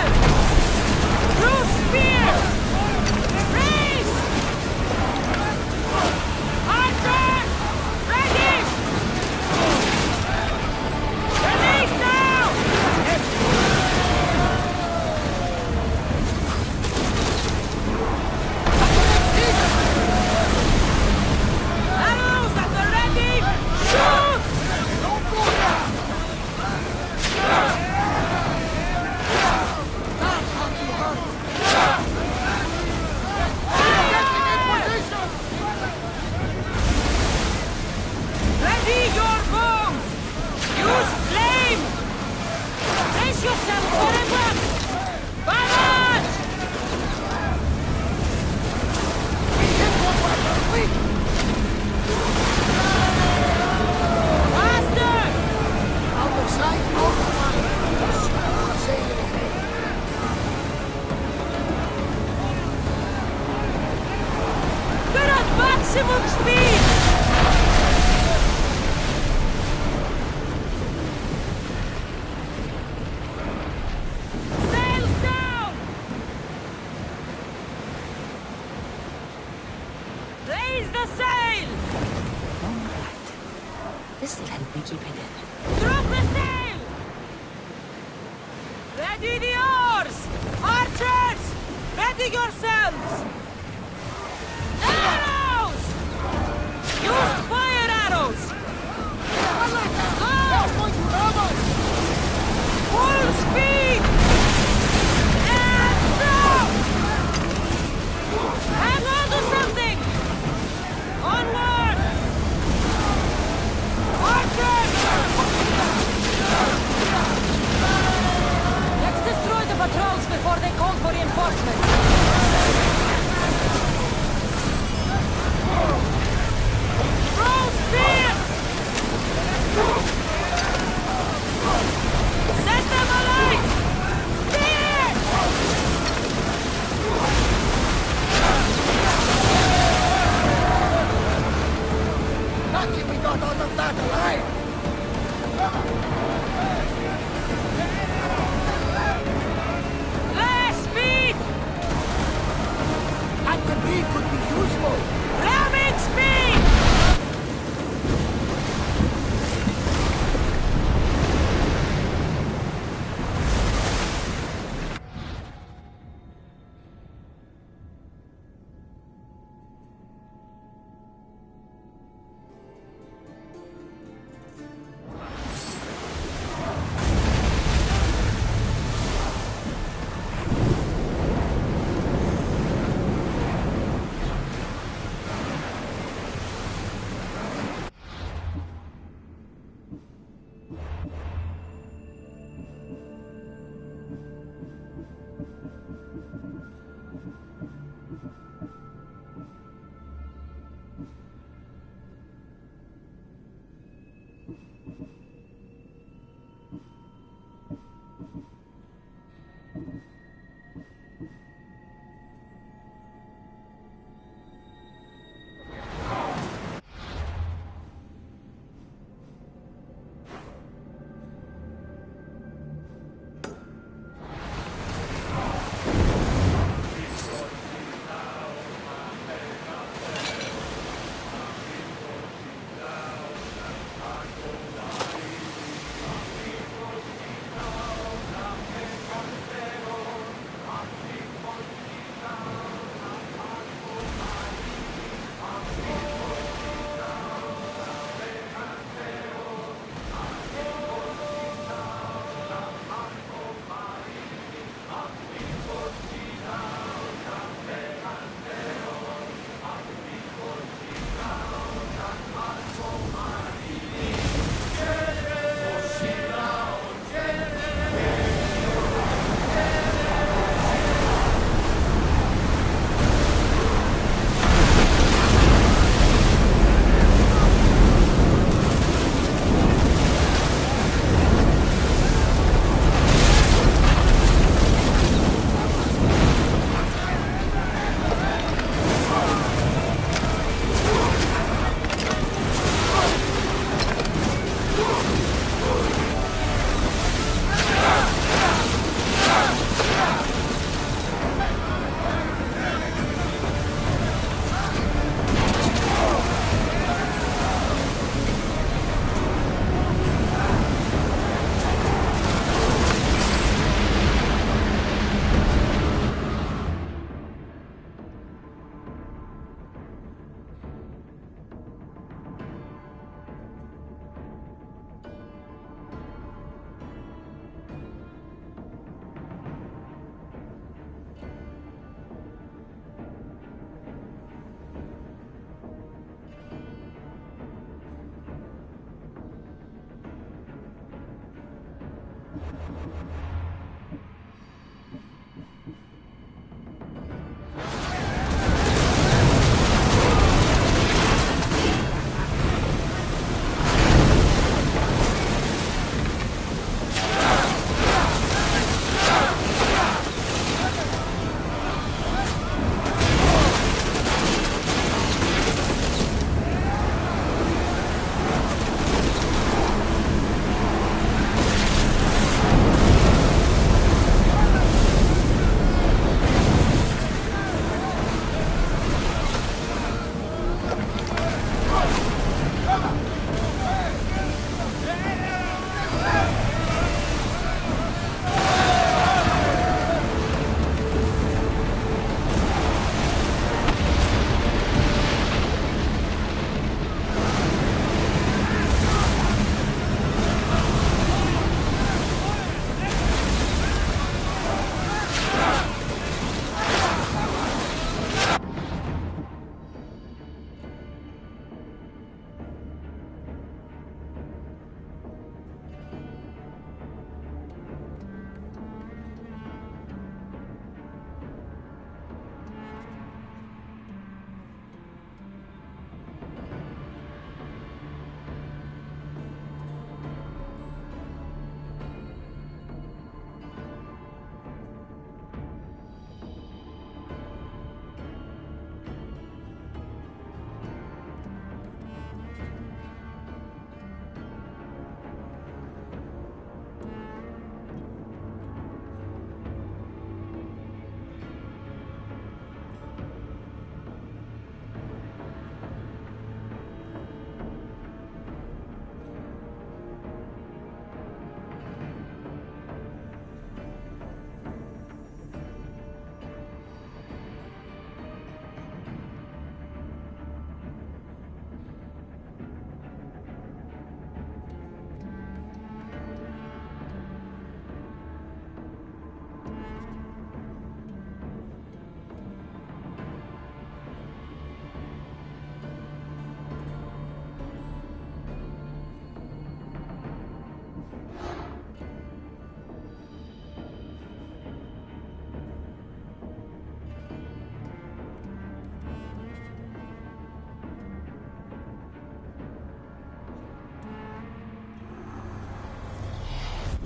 Through spear! Race! Archer! Ready! Release now! Arrows at the ready! Shoot! Don't go down! That's how to hurt! Getting in position! Ready your bombs! Use flame! Brace yourself for a block! Barrage! Faster! Out of sight, out of mind! Smooth sailing ahead! We're at maximum speed! Sails down! Raise the sail! This'll help me keep hidden. Drop the sail! Ready the oars! Archers! Ready yourselves! Arrows! Use fire arrows! Go! Full speed! And stop! Hang on to something! Onward! Archers! Let's destroy the patrols before they call for reinforcements. Throw spears! Set them alight!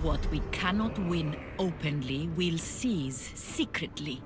What we cannot win openly, we'll seize secretly.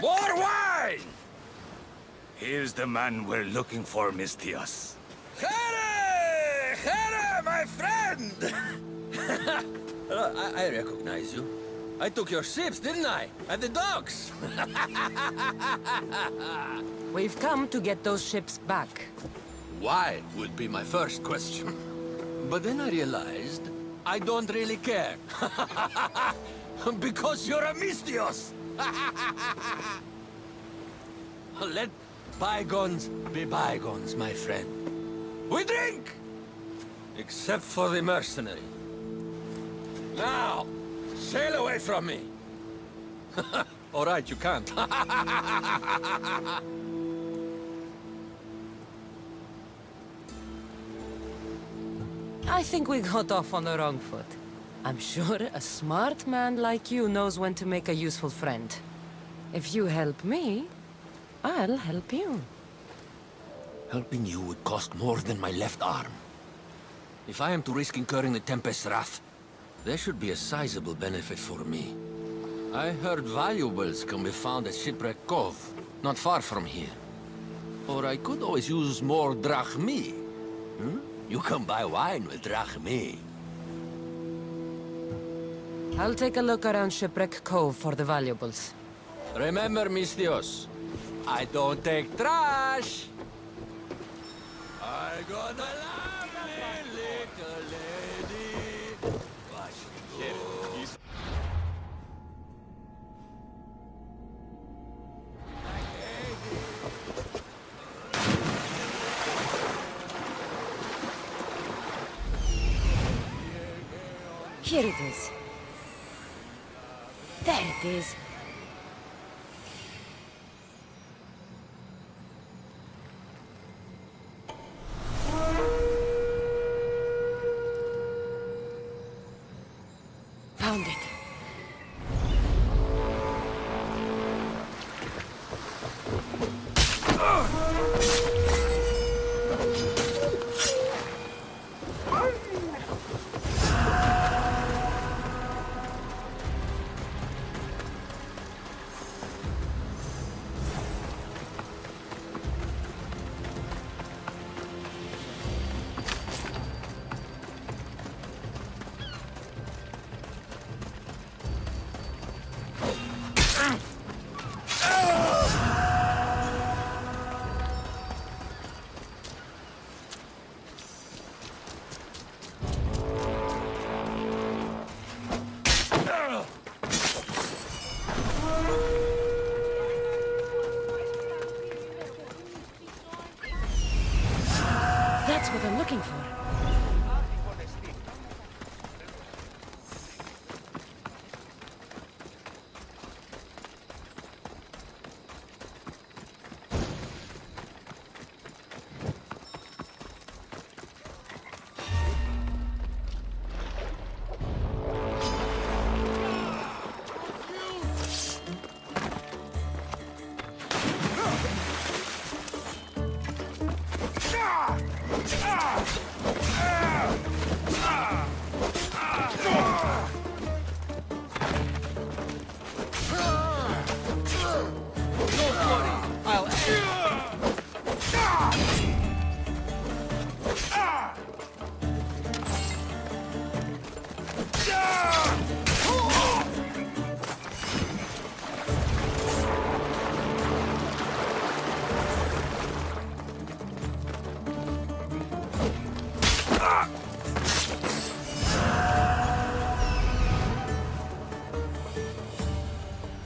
More wine! Here's the man we're looking for, Mistios. Here! Here, my friend! I recognize you. I took your ships, didn't I? At the docks! We've come to get those ships back. Why would be my first question. But then I realized I don't really care. Because you're a Mistios! Let bygones be bygones, my friend. We drink! Except for the mercenary. Now, sail away from me. All right, you can't. I think we got off on the wrong foot. I'm sure a smart man like you knows when to make a useful friend. If you help me, I'll help you. Helping you would cost more than my left arm. If I am to risk incurring the Tempest's wrath, there should be a sizable benefit for me. I heard valuables can be found at Shipwreck Cove, not far from here. Or I could always use more drachmi. You can buy wine with drachmi. I'll take a look around Shipwreck Cove for the valuables. Remember, Mistios, I don't take trash! I got a lovely little lady. Here it is. There it is. Found it. That's what I'm looking for.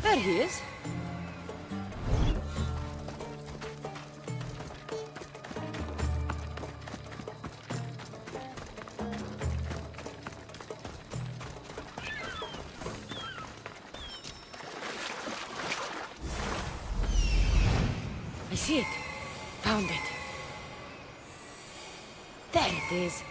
There he is. I see it. Found it. There it is.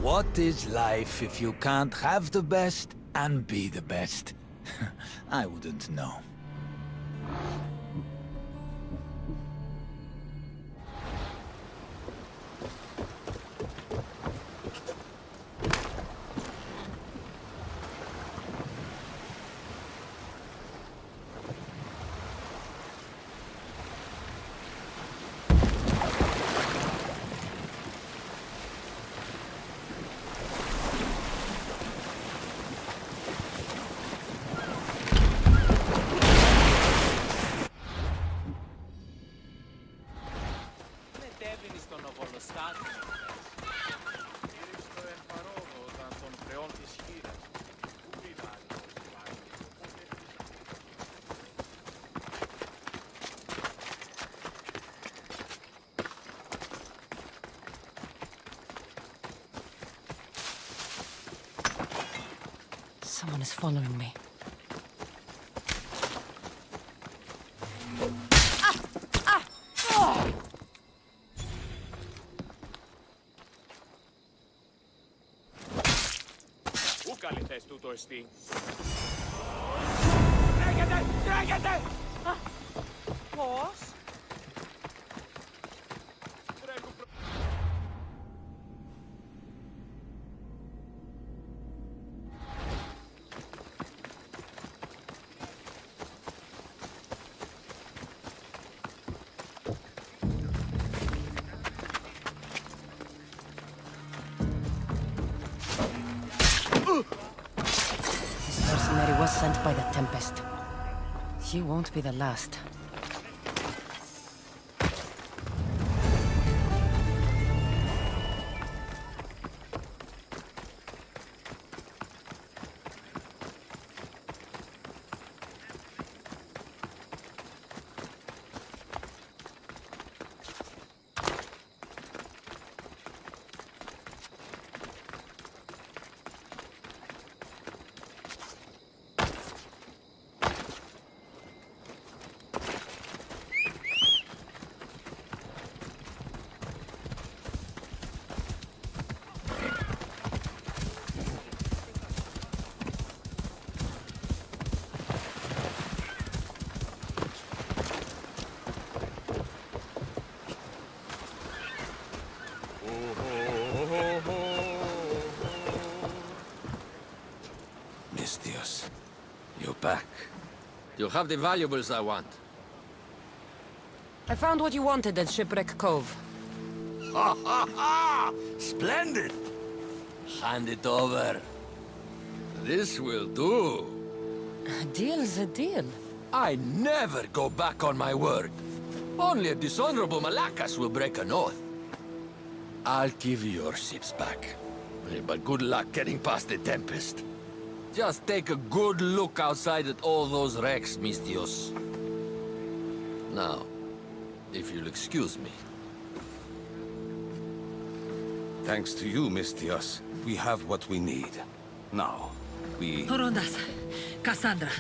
What is life if you can't have the best and be the best? I wouldn't know. Someone is following me. Ukalites tutosti. Trägete! Boss? mercenary was sent by the Tempest. He won't be the last. Mistios, you're back. You have the valuables I want. I found what you wanted at Shipwreck Cove. Ha ha ha! Splendid! Hand it over. This will do. A deal's a deal. I never go back on my word. Only a dishonorable Malakas will break an oath. I'll give you your ships back. But good luck getting past the Tempest. Just take a good look outside at all those wrecks, Mistios. Now, if you'll excuse me. Thanks to you, Mistios, we have what we need. Now, we... Horondas, Cassandra.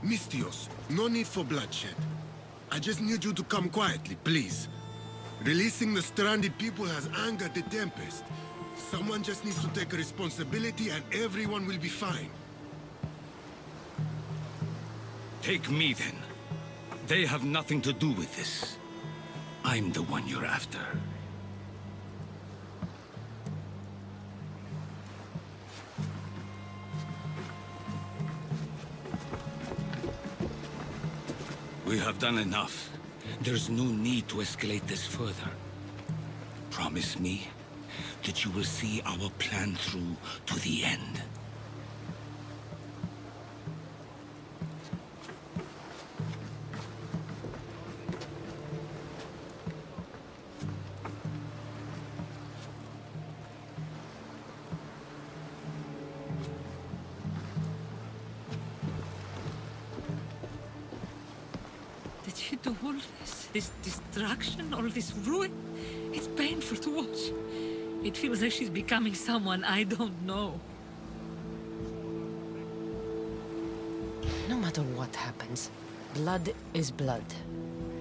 Mistios, no need for bloodshed. I just need you to come quietly, please. Releasing the stranded people has angered the Tempest. Someone just needs to take responsibility and everyone will be fine. Take me then. They have nothing to do with this. I'm the one you're after. We have done enough. There's no need to escalate this further. Promise me that you will see our plan through to the end. Did you do all this destruction, all this ruin? It's painful to watch. It feels like she's becoming someone I don't know. No matter what happens, blood is blood.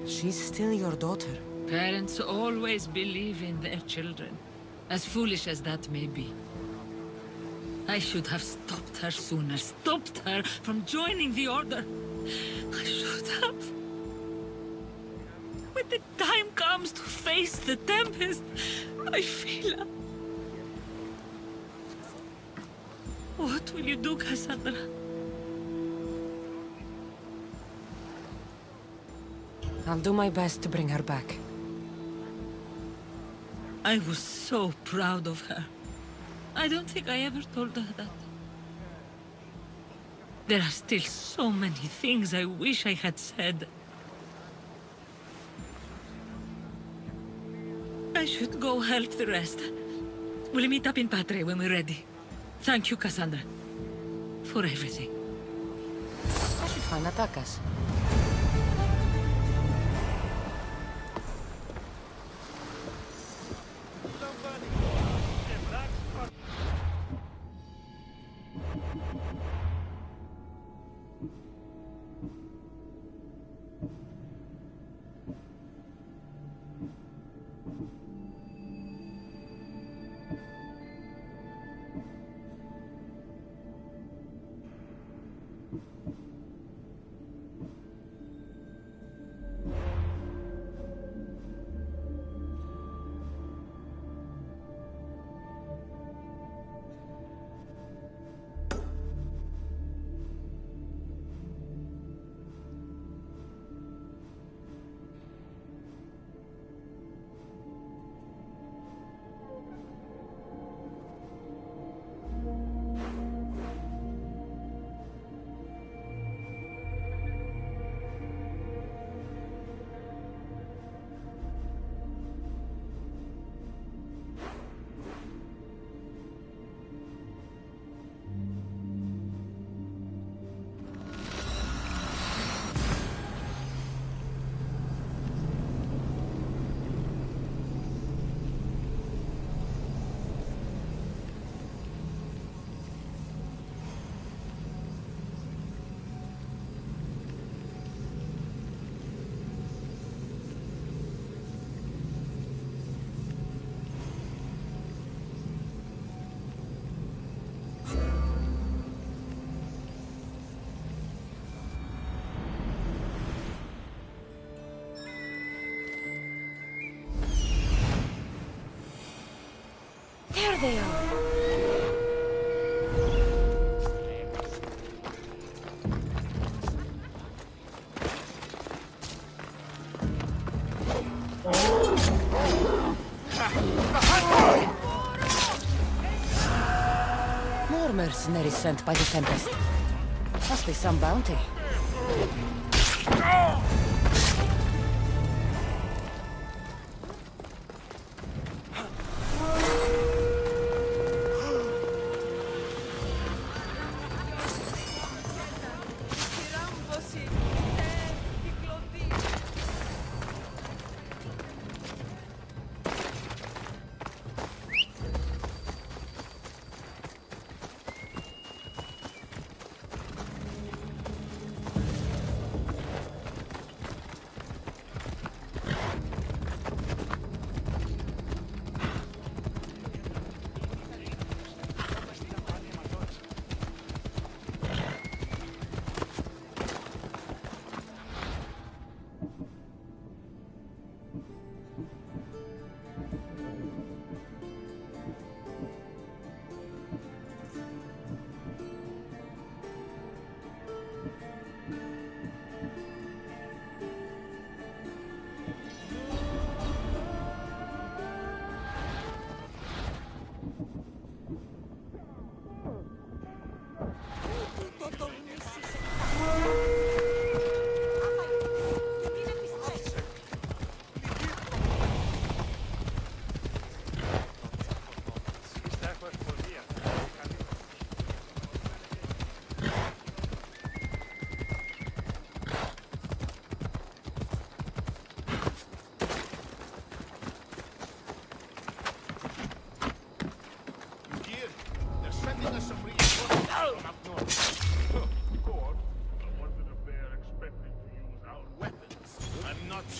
She's still your daughter. Parents always believe in their children, as foolish as that may be. I should have stopped her sooner, stopped her from joining the Order. I should have. When the time comes to face the Tempest, I feel... What will you do, Cassandra? I'll do my best to bring her back. I was so proud of her. I don't think I ever told her that. There are still so many things I wish I had said. I should go help the rest. We'll meet up in Patre when we're ready. Thank you, Cassandra, for everything. I should find Atakas. they are. More mercenaries sent by the Tempest. Must be some bounty.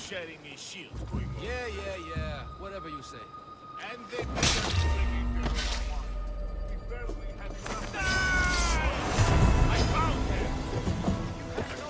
Sharing a shield. Yeah. Whatever you say. And they better bringing the red one. We barely had enough. I found him! You had no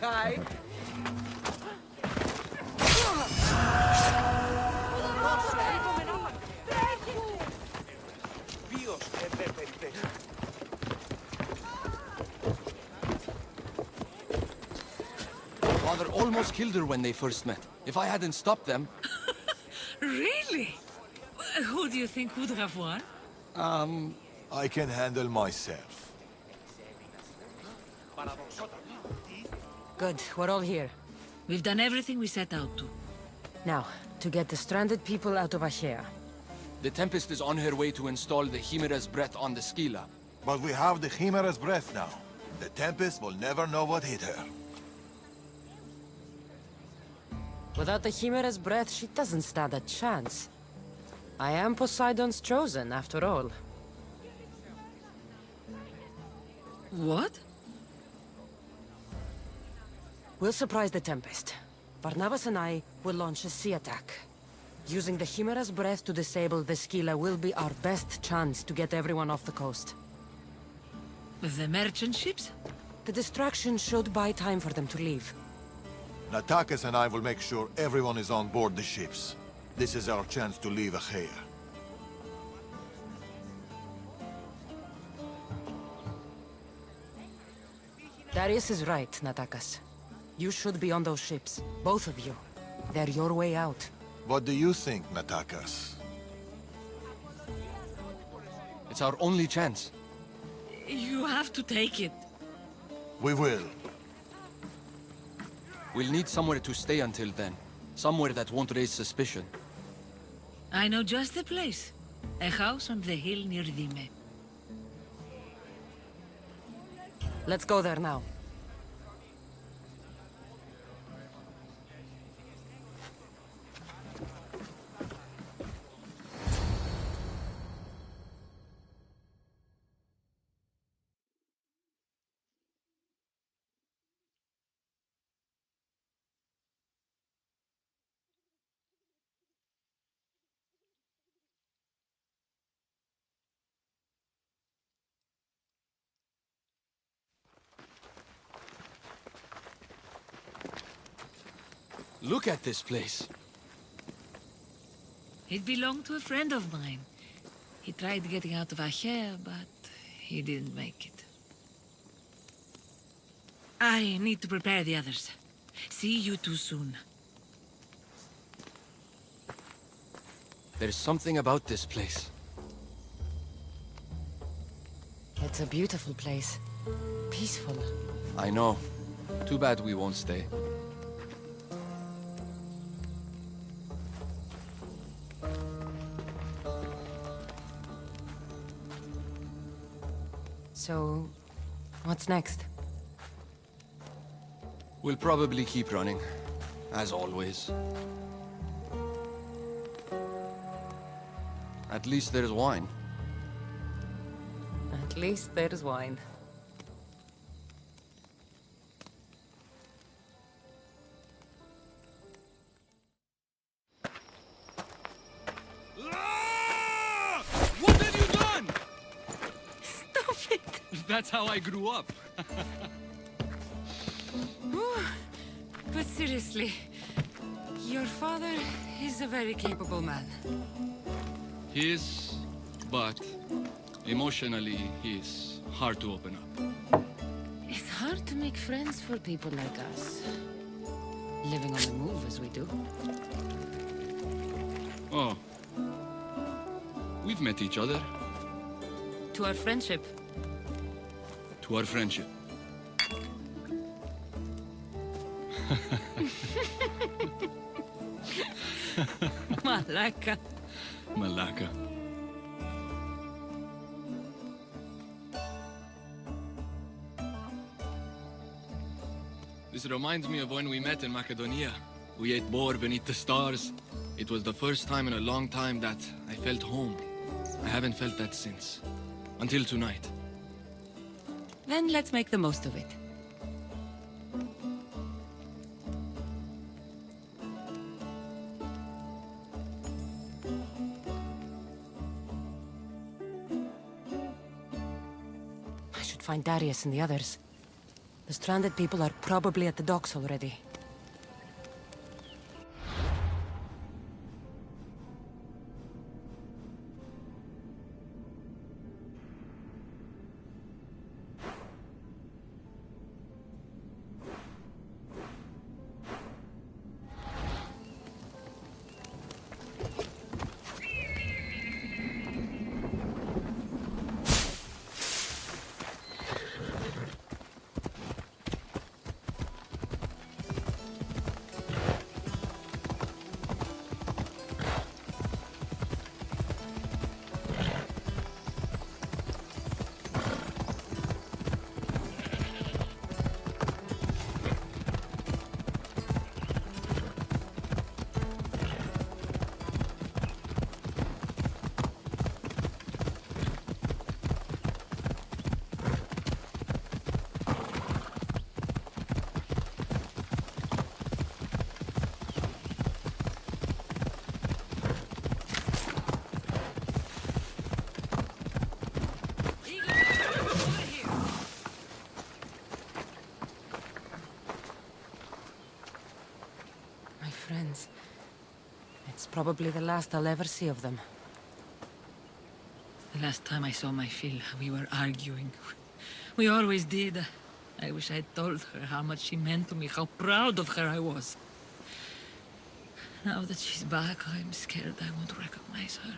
High. Father almost killed her when they first met. If I hadn't stopped them... Really? Who do you think would have won? I can handle myself. Good, we're all here. We've done everything we set out to. Now, to get the stranded people out of Achaea. The Tempest is on her way to install the Chimera's breath on the Scylla. But we have the Chimera's breath now. The Tempest will never know what hit her. Without the Chimera's breath, she doesn't stand a chance. I am Poseidon's chosen, after all. What? We'll surprise the Tempest. Barnabas and I will launch a sea attack. Using the Chimera's breath to disable the Scylla will be our best chance to get everyone off the coast. The merchant ships? The distraction should buy time for them to leave. Natakas and I will make sure everyone is on board the ships. This is our chance to leave Achaea. Darius is right, Natakas. You should be on those ships. Both of you. They're your way out. What do you think, Natakas? It's our only chance. You have to take it. We will. We'll need somewhere to stay until then. Somewhere that won't raise suspicion. I know just the place. A house on the hill near Dime. Let's go there now. Look at this place. It belonged to a friend of mine. He tried getting out of Achaea, but he didn't make it. I need to prepare the others. See you too soon. There's something about this place. It's a beautiful place. Peaceful. I know. Too bad we won't stay. So, what's next? We'll probably keep running, as always. At least there's wine. At least there's wine. What have you done? Stop it! That's how I grew up. But seriously, your father is a very capable man. He is, but emotionally, he's hard to open up. It's hard to make friends for people like us. Living on the move as we do. Oh. We've met each other. To our friendship. To our friendship. Malaka. Malaka. This reminds me of when we met in Macedonia. We ate boar beneath the stars. It was the first time in a long time that I felt home. I haven't felt that since. Until tonight. Then let's make the most of it. I should find Darius and the others. The stranded people are probably at the docks already. Friends. It's probably the last I'll ever see of them. The last time I saw my Phil, we were arguing. We always did. I wish I'd told her how much she meant to me, how proud of her I was. Now that she's back, I'm scared I won't recognize her.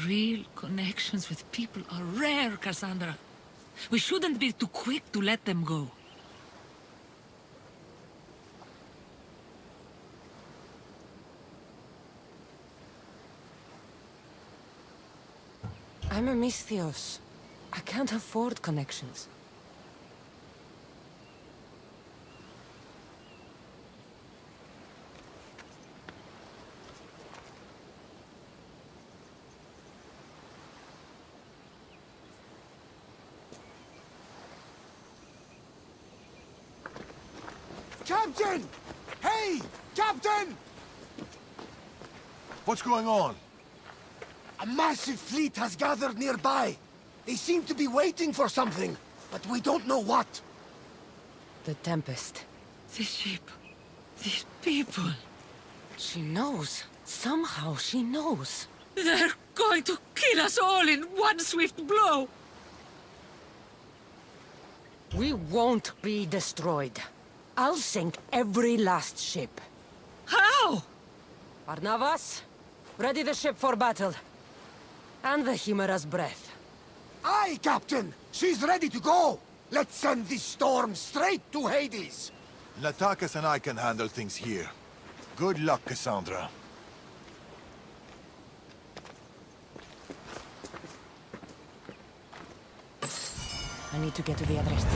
Real connections with people are rare, Cassandra. We shouldn't be too quick to let them go. I'm a Misthios. I can't afford connections. Captain! Hey! Captain! What's going on? A massive fleet has gathered nearby. They seem to be waiting for something, but we don't know what. The Tempest. This ship. These people. She knows. Somehow she knows. They're going to kill us all in one swift blow. We won't be destroyed. I'll sink every last ship. How? Barnabas, ready the ship for battle. And the Chimera's breath. Aye, Captain! She's ready to go! Let's send this storm straight to Hades! Natakas and I can handle things here. Good luck, Cassandra. I need to get to the address.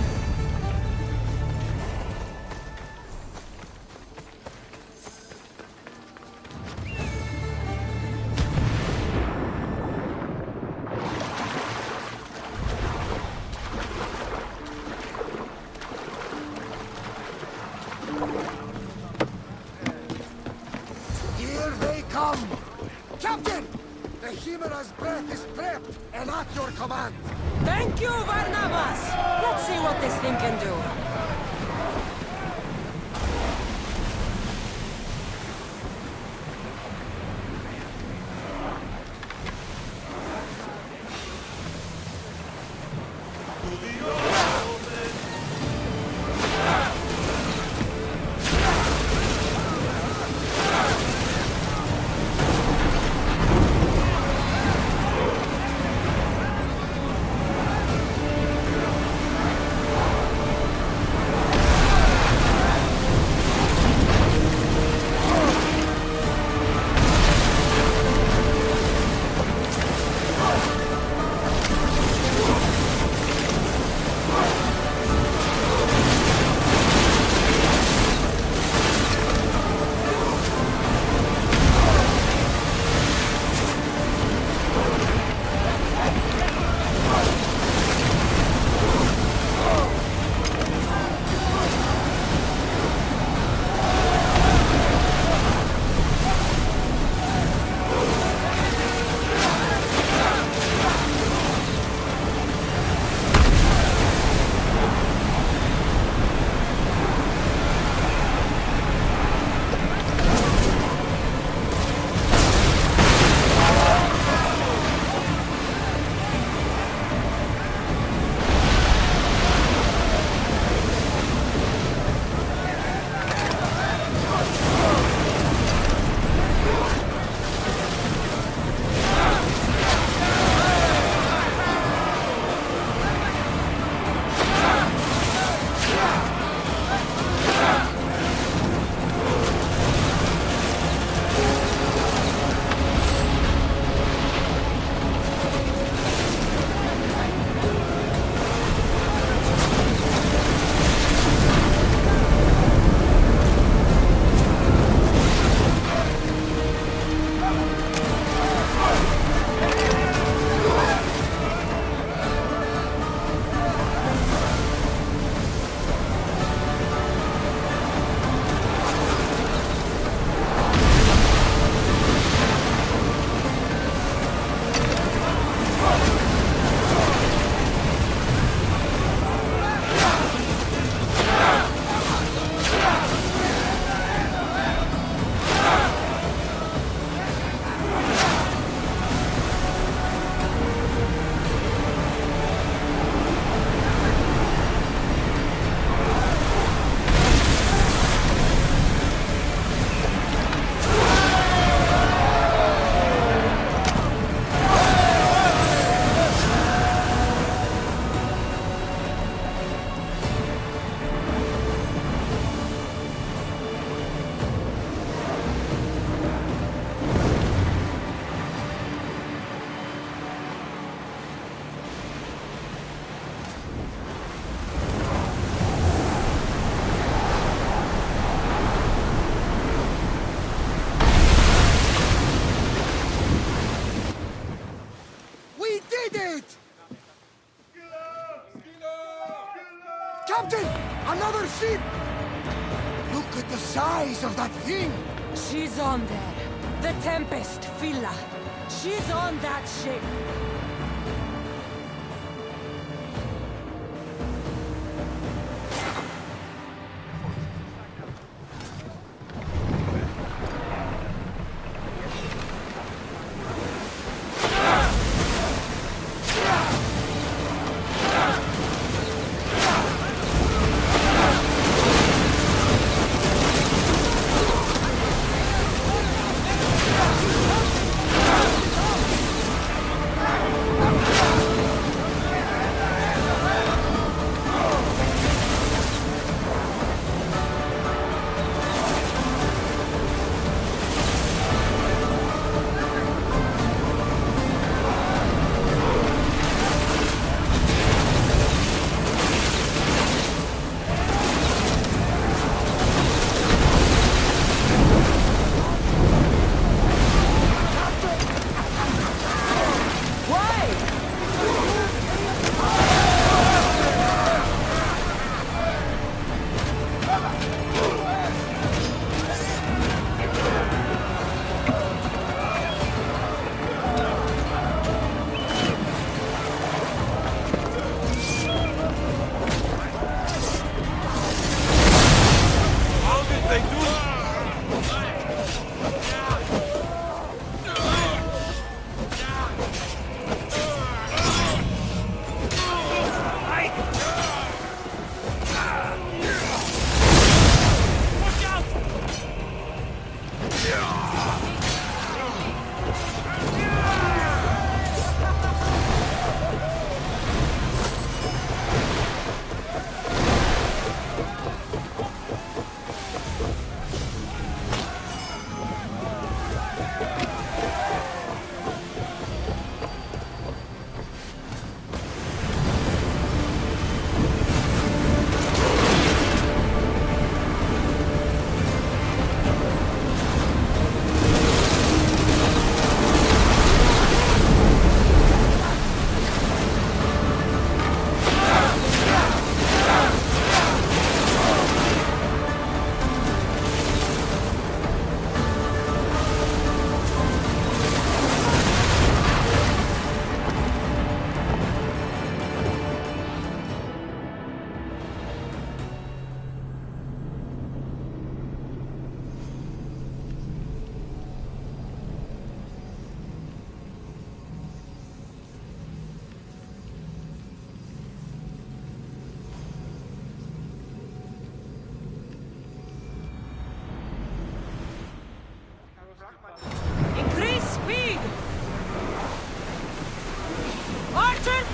Here they come! Captain! The Chimera's breath is prepped and at your command! Thank you, Barnabas! Let's see what this thing can do. Wait! Captain! Another ship! Look at the size of that thing! She's on there. The Tempest, Phila. She's on that ship.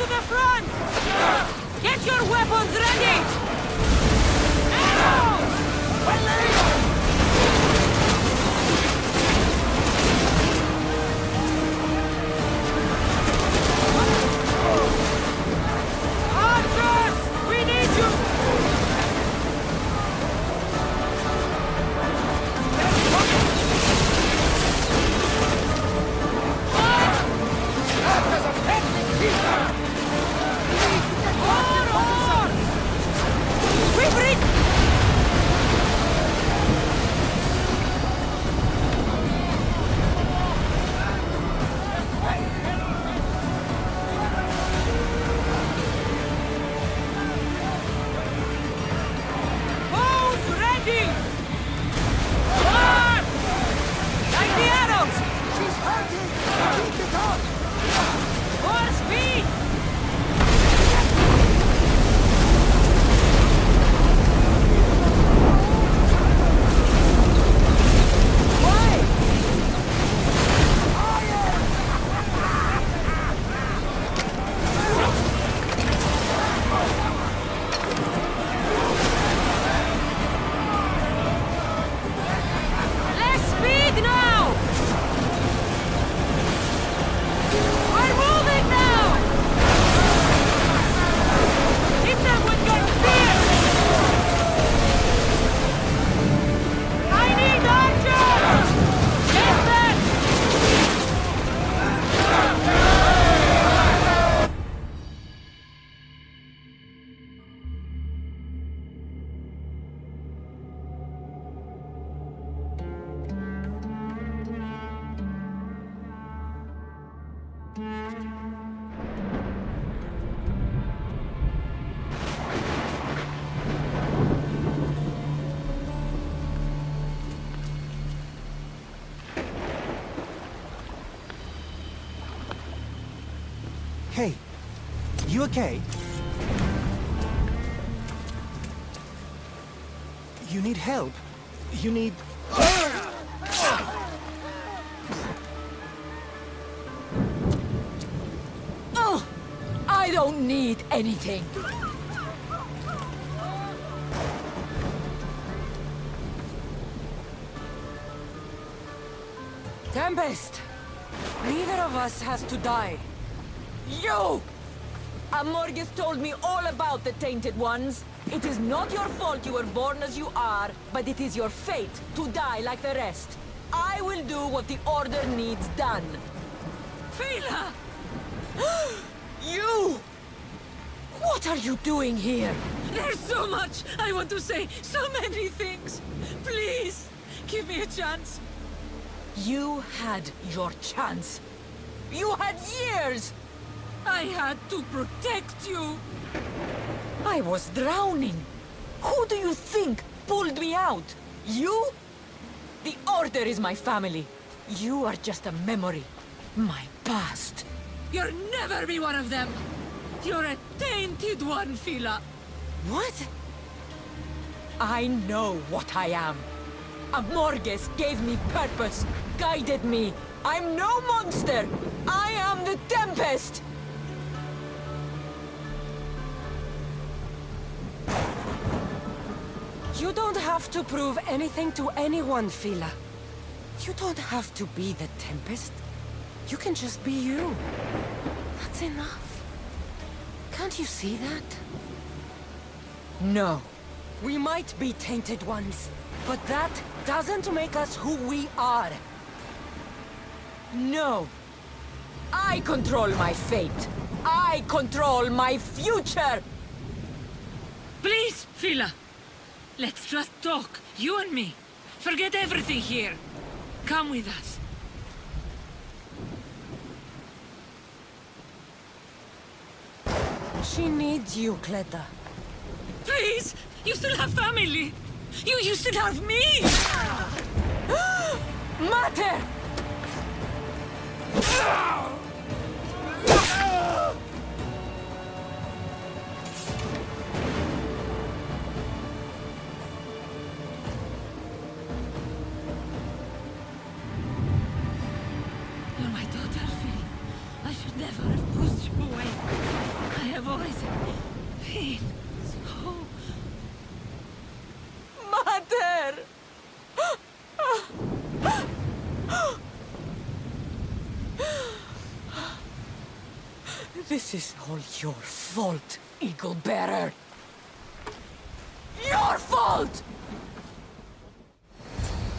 to the front! Get your weapons ready! Arrows! Archers! We need you! Hey, you okay? You need help. You need... Oh, I don't need anything. Tempest! Neither of us has to die. You! Amorges told me all about the Tainted Ones. It is not your fault you were born as you are, but it is your fate to die like the rest. I will do what the Order needs done. Fila! You! What are you doing here? There's so much I want to say, so many things. Please, give me a chance. You had your chance. You had years! I had to protect you. I was drowning. Who do you think pulled me out? You? The Order is my family. You are just a memory. My past. You'll never be one of them. You're a tainted one, Fila. What? I know what I am. Amorges gave me purpose, guided me. I'm no monster. I am the Tempest. You don't have to prove anything to anyone, Fila. You don't have to be the Tempest. You can just be you. That's enough. Can't you see that? No. We might be Tainted Ones, but that doesn't make us who we are. No. I control my fate. I control my future. Please, Fila. Let's just talk, you and me. Forget everything here. Come with us. She needs you, Cleta. Please! You still have family! You still have me! Mater! You're my daughter, Phil. I should never have pushed you away. I have always been so... Mater! This is all your fault, Eagle Bearer. Your fault!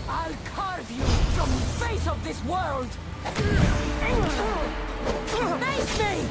I'll carve you from the face of this world! Face me!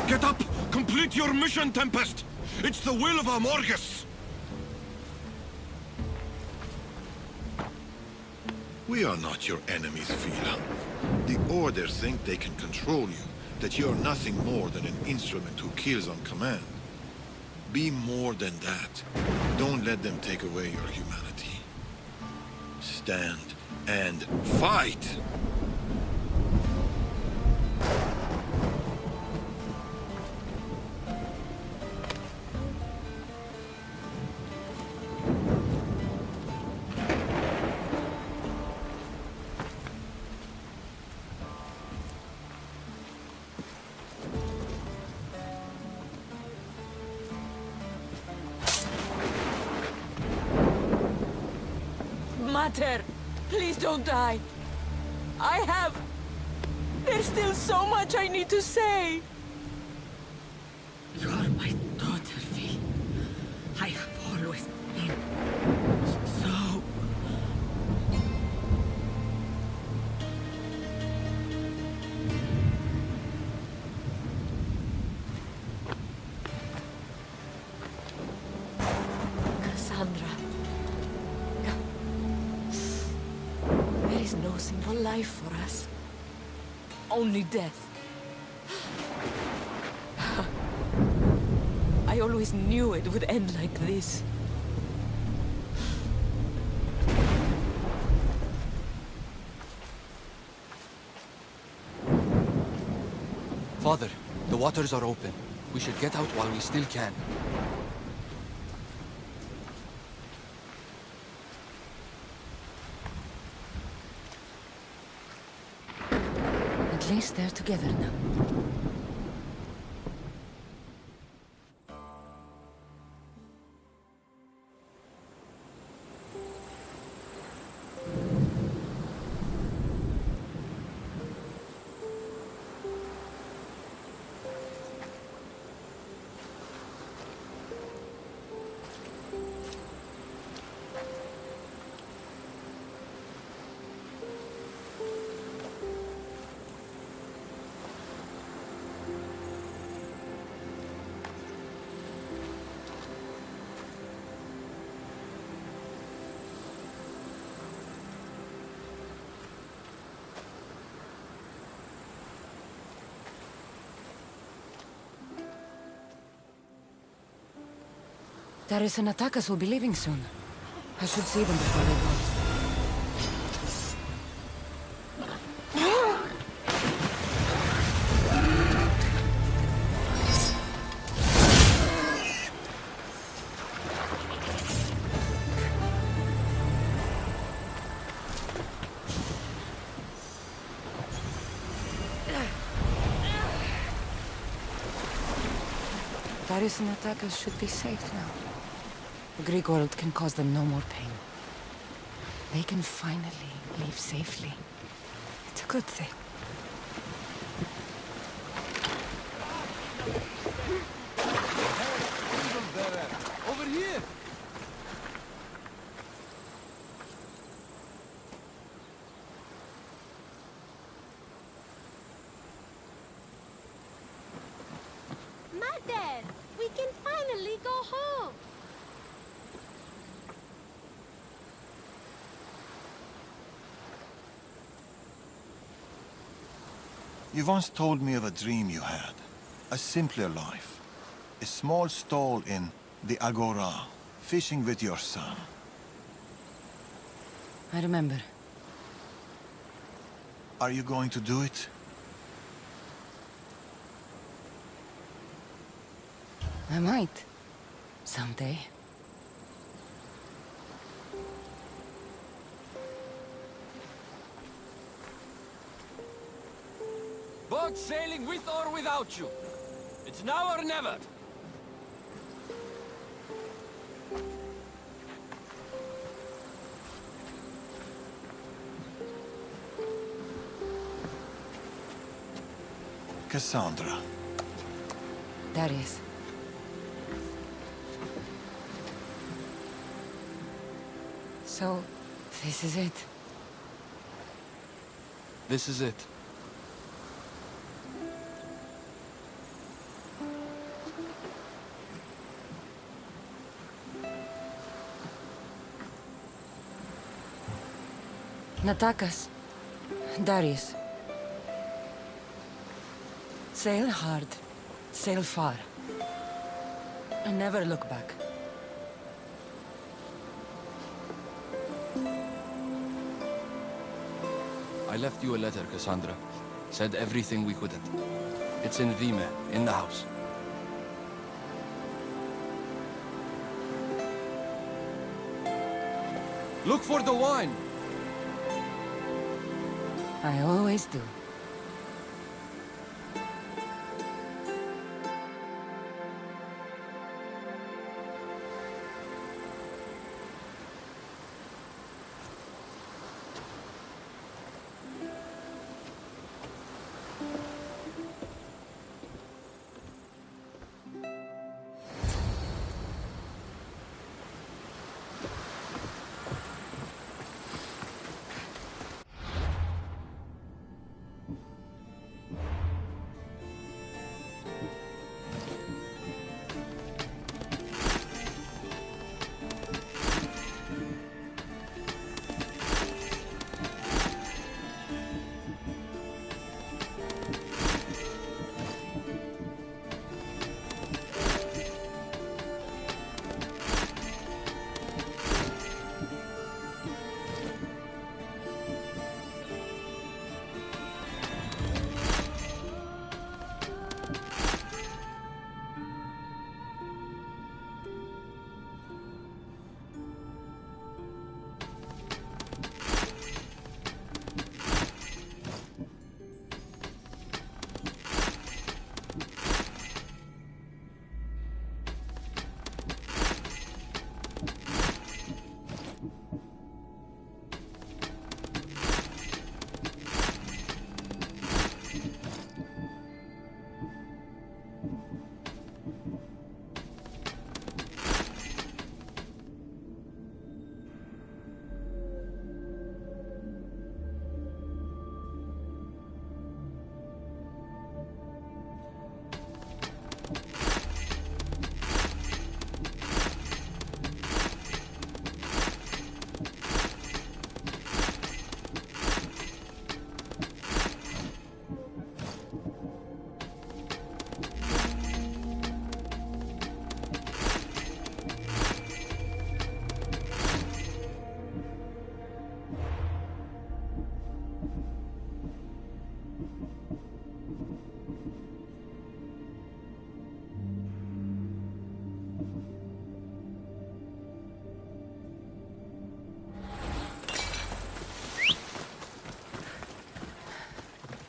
Get up! Complete your mission, Tempest! It's the will of Amorges! We are not your enemies, Fila. The Order think they can control you, that you're nothing more than an instrument who kills on command. Be more than that. Don't let them take away your humanity. Stand and fight! Mater, please don't die. There's still so much I need to say. You're my daughter, Phil. I have always been so... Cassandra. There is no simple life for us. Only death. I always knew it would end like this. Father, the waters are open. We should get out while we still can. At least they're together now. Darius and Atakas will be leaving soon. I should see them before they go. Darius and Atakas should be safe now. The Greek world can cause them no more pain. They can finally leave safely. It's a good thing. Over here! Mother, we can finally go home. You once told me of a dream you had. A simpler life. A small stall in the Agora, fishing with your son. I remember. Are you going to do it? I might. Someday. Boat sailing with or without you. It's now or never. Cassandra. Darius. So, this is it. This is it. Natakas. Darius. Sail hard. Sail far. And never look back. I left you a letter, Cassandra. Said everything we couldn't. It's in Vime, in the house. Look for the wine! I always do.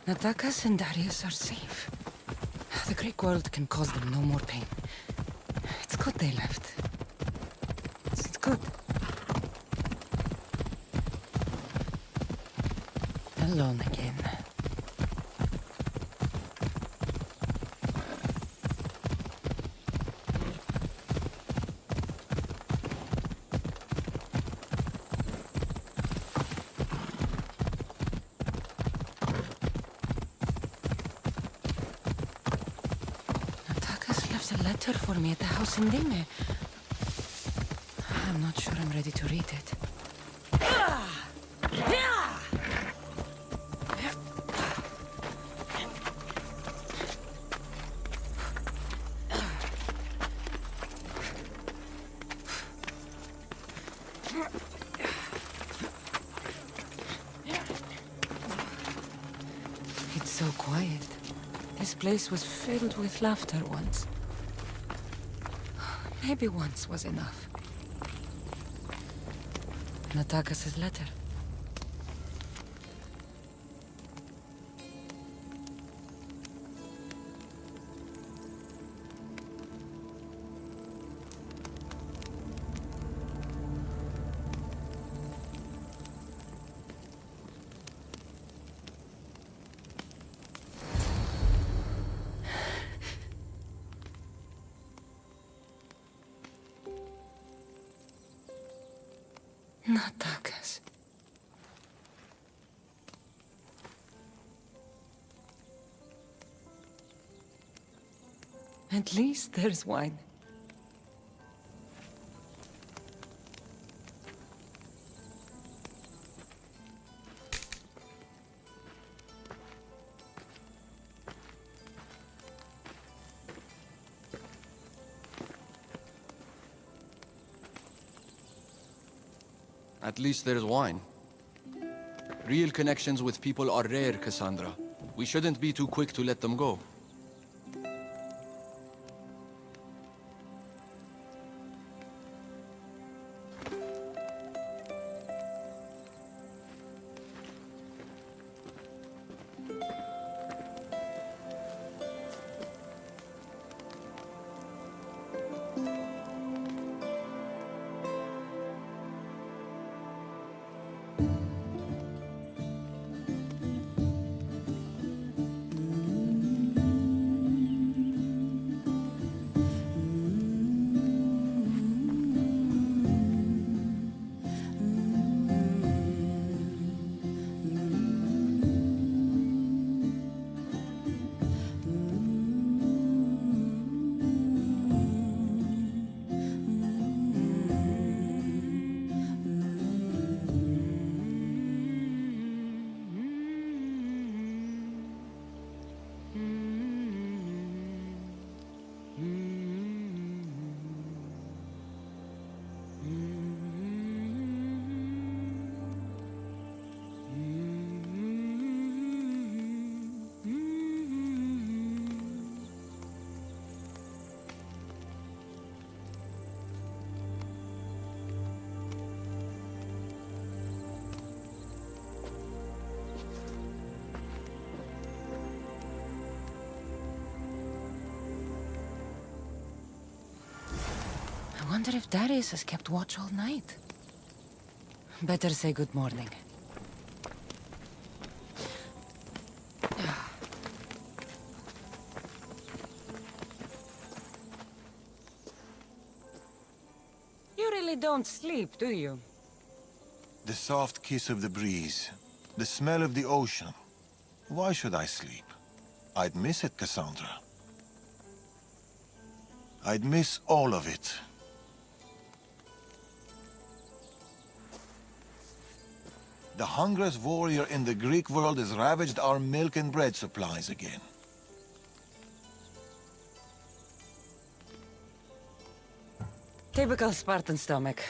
Natakas and Darius are safe. The Greek world can cause them no more pain. It's good they left. It's good. Alone again. A letter for me at the house in Dime. I'm not sure I'm ready to read it. It's so quiet. This place was filled with laughter once. Maybe once was enough. Natakas's letter. Natakas. At least there's wine. At least there's wine. Real connections with people are rare, Cassandra. We shouldn't be too quick to let them go. I wonder if Darius has kept watch all night. Better say good morning. You really don't sleep, do you? The soft kiss of the breeze, the smell of the ocean. Why should I sleep? I'd miss it, Cassandra. I'd miss all of it. The hungriest warrior in the Greek world has ravaged our milk and bread supplies again. Typical Spartan stomach.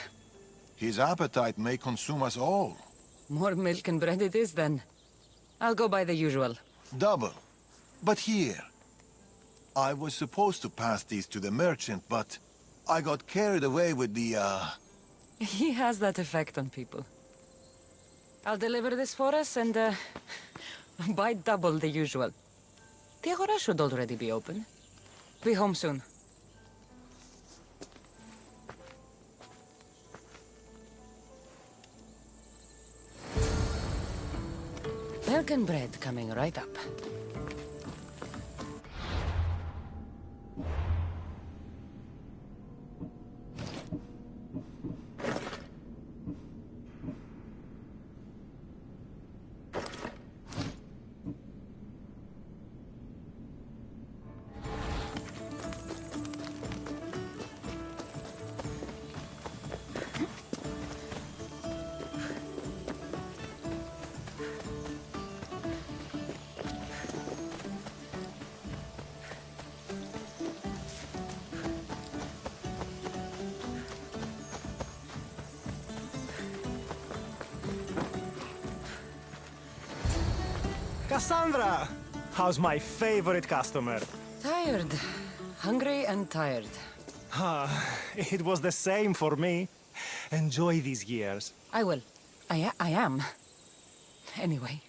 His appetite may consume us all. More milk and bread it is, then. I'll go by the usual. Double. But here. I was supposed to pass these to the merchant, but I got carried away with the, He has that effect on people. I'll deliver this for us and, buy double the usual. The Agora should already be open. Be home soon. Milk and bread coming right up. Cassandra! How's my favorite customer? Tired. Hungry and tired. It was the same for me. Enjoy these years. I will. I am. Anyway,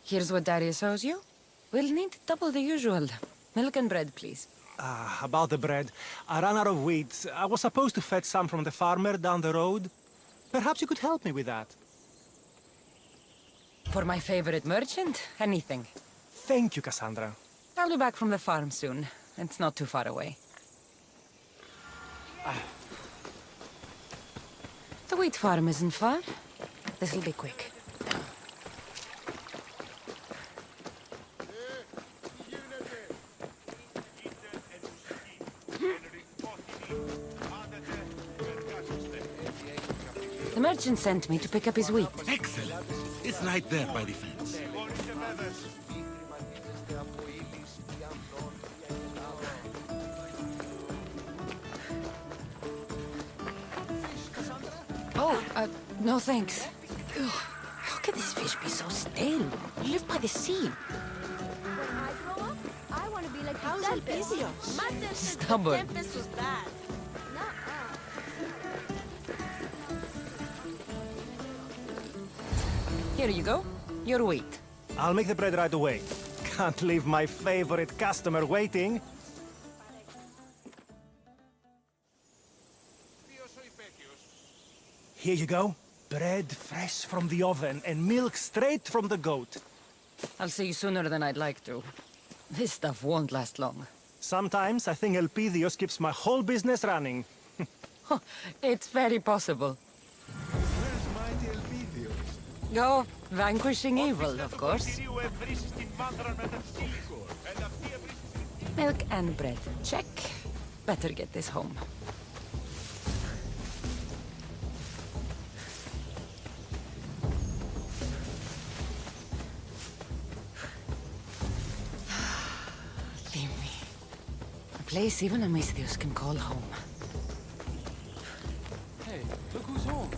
here's what Darius owes you. We'll need double the usual. Milk and bread, please. About the bread. I ran out of wheat. I was supposed to fetch some from the farmer down the road. Perhaps you could help me with that. For my favorite merchant, anything. Thank you, Cassandra. I'll be back from the farm soon. It's not too far away. The wheat farm isn't far. This'll be quick. The merchant sent me to pick up his wheat. Excellent. It's right there by the fence. Oh, No thanks. Ugh, how can this fish be so stale? You live by the sea. When I grow up, I want to be like How's the Tempest. Elpidios? Mater says the Stubborn. Tempest was bad. Here you go. Your wheat. I'll make the bread right away. Can't leave my favorite customer waiting. Here you go. Bread fresh from the oven and milk straight from the goat. I'll see you sooner than I'd like to. This stuff won't last long. Sometimes I think Elpidios keeps my whole business running. It's very possible. Where's mighty Elpidios? Go, vanquishing evil, of course. Milk and bread. Check. Better get this home. Leave me. A place even a Misthios can call home. Hey, look who's home.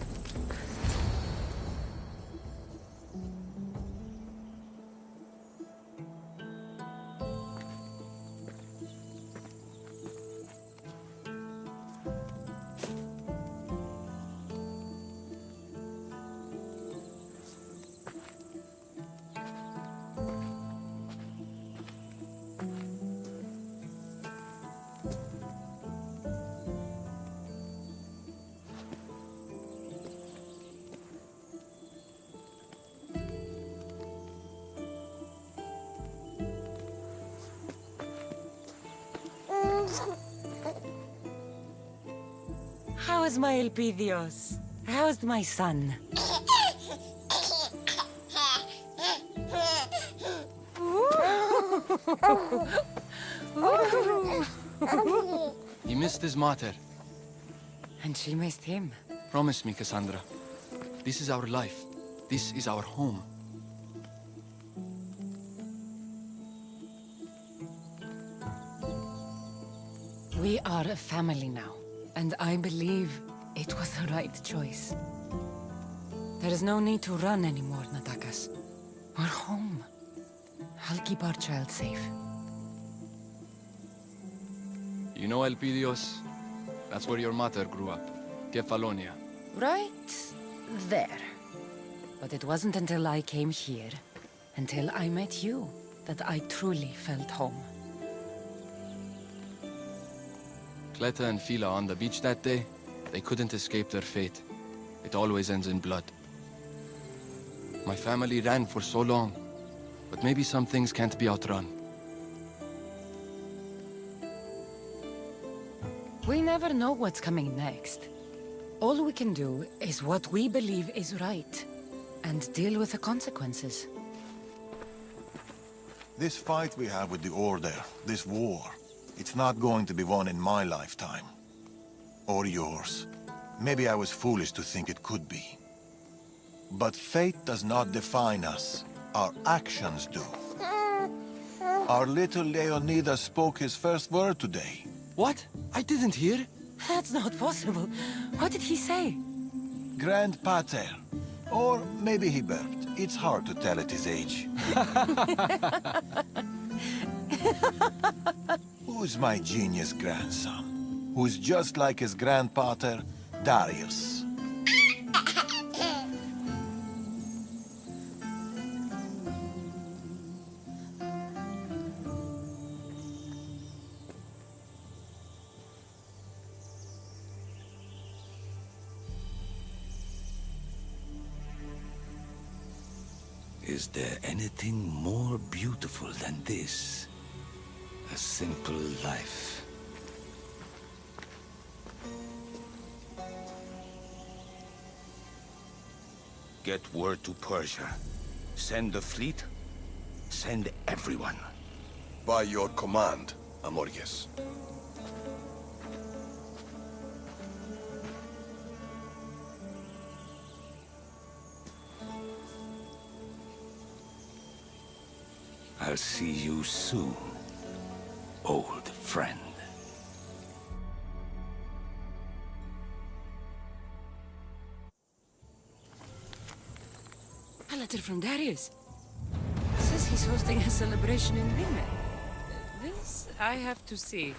How is my Elpidios? How's my son? He missed his mater. And she missed him. Promise me, Cassandra. This is our life. This is our home. We are a family now, and I believe it was the right choice. There is no need to run anymore, Natakas. We're home. I'll keep our child safe. You know Elpidios? That's where your mater grew up. Kefalonia. Right there. But it wasn't until I came here, until I met you, that I truly felt home. Cleta and Fila on the beach that day, they couldn't escape their fate. It always ends in blood. My family ran for so long, but maybe some things can't be outrun. We never know what's coming next. All we can do is what we believe is right, and deal with the consequences. This fight we have with the Order, this war, it's not going to be won in my lifetime. Or yours. Maybe I was foolish to think it could be. But fate does not define us. Our actions do. Our little Leonidas spoke his first word today. What? I didn't hear. That's not possible. What did he say? Grand Pater. Or maybe he burped. It's hard to tell at his age. Who's my genius grandson? Who's just like his grandpater, Darius? Is there anything more beautiful than this? A simple life. Get word to Persia. Send the fleet. Send everyone. By your command, Amorges. I'll see you soon, old friend. letter from Darius. Says he's hosting a celebration in Vime. This I have to see.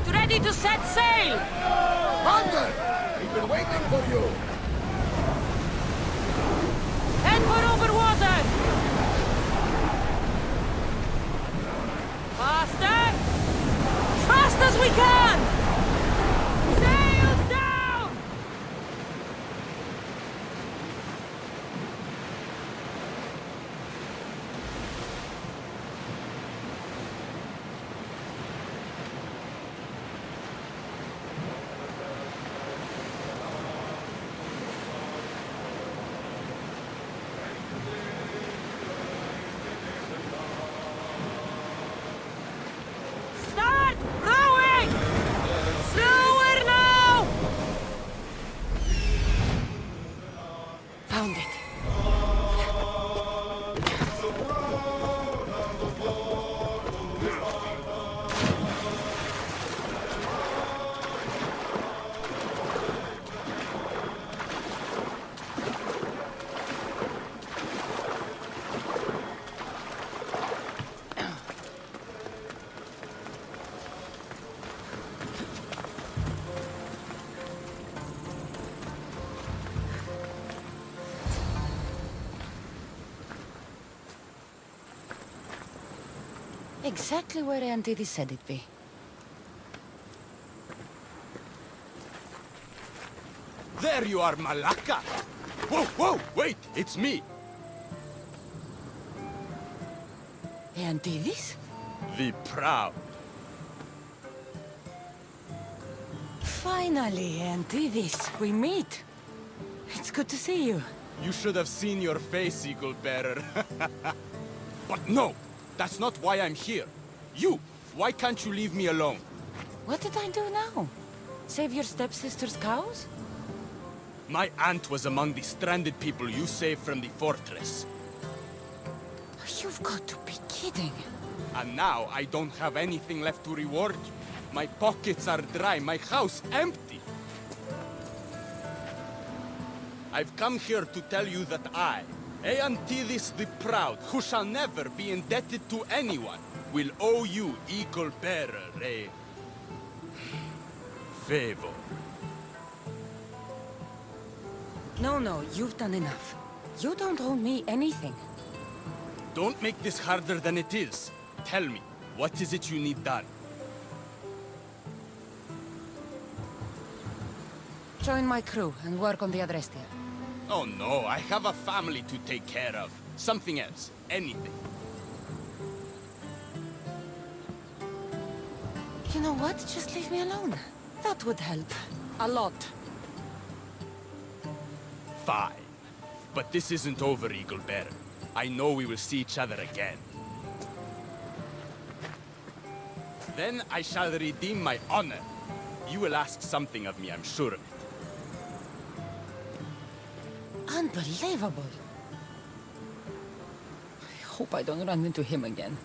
Ready to set sail! Commander! We've been waiting for you! Head for over water! Faster! Fast as we can! Sails down! Start rowing! Slower now! Found it. Exactly where Auntie said it'd be. There you are, Malaka! Whoa, whoa, wait, it's me! Auntie? The proud. Finally, Auntie, we meet. It's good to see you. You should have seen your face, Eagle Bearer. But no! That's not why I'm here. You! Why can't you leave me alone? What did I do now? Save your stepsister's cows? My aunt was among the stranded people you saved from the fortress. You've got to be kidding. And now I don't have anything left to reward you. My pockets are dry, my house empty. I've come here to tell you that I, Eantidis the Proud, who shall never be indebted to anyone, will owe you equal bearer a favor. No, you've done enough. You don't owe me anything. Don't make this harder than it is. Tell me, what is it you need done? Join my crew and work on the Adrestia. Oh no, I have a family to take care of. Something else. Anything. You know what? Just leave me alone. That would help. A lot. Fine. But this isn't over, Eagle Bearer. I know we will see each other again. Then I shall redeem my honor. You will ask something of me, I'm sure of it. Unbelievable. I hope I don't run into him again.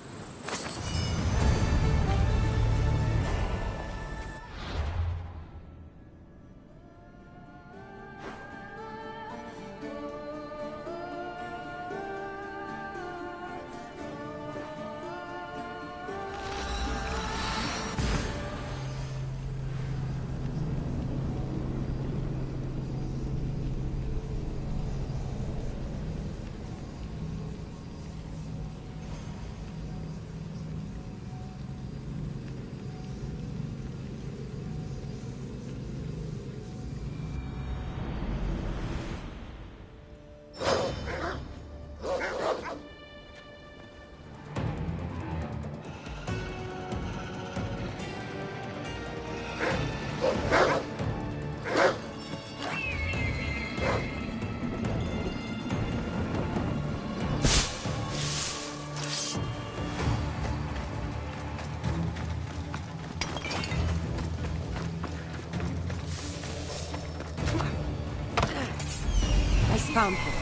Found him.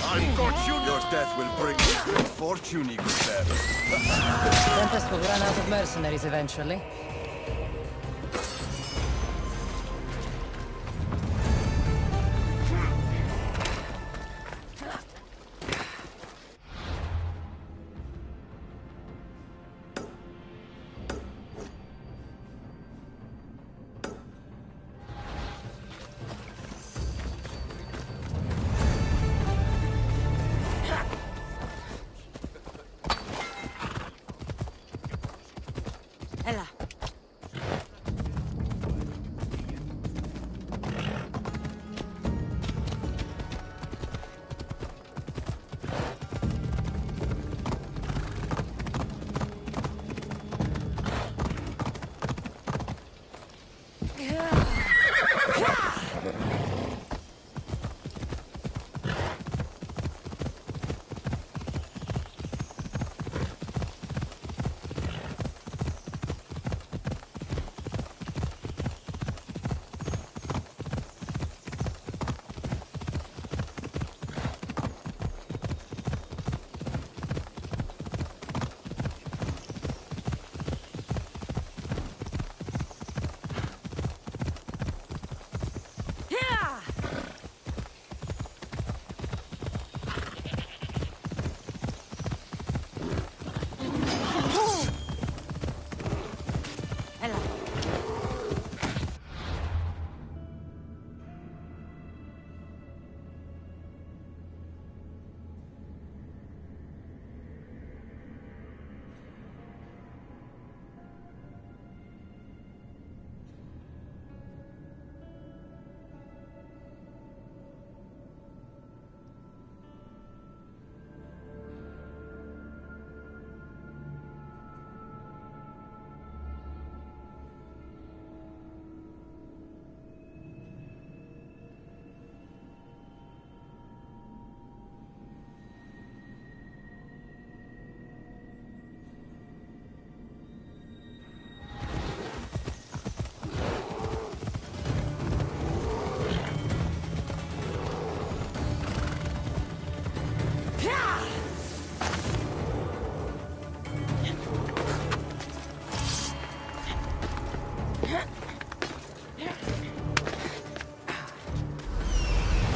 I've got you! Your death will bring you great fortune, Eagle Bearer. Tempest will run out of mercenaries eventually. Ella,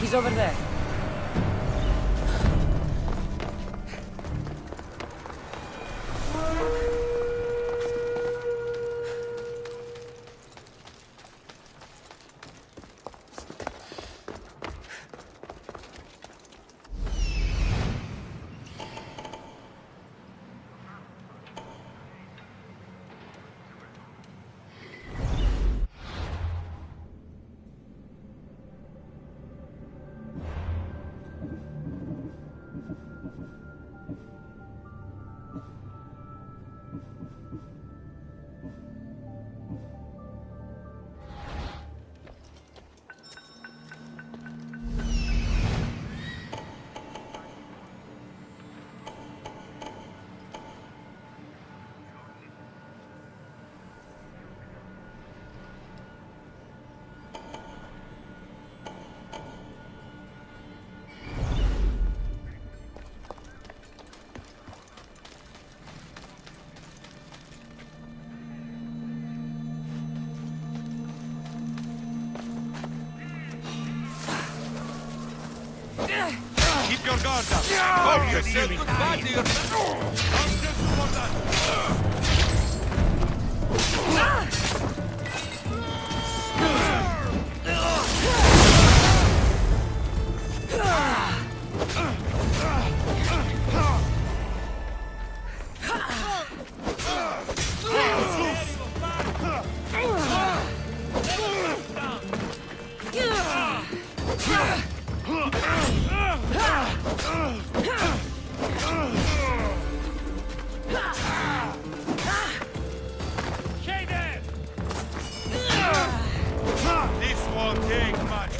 He's over there. Keep your guard up. Focus. Goodbye to your... This won't take much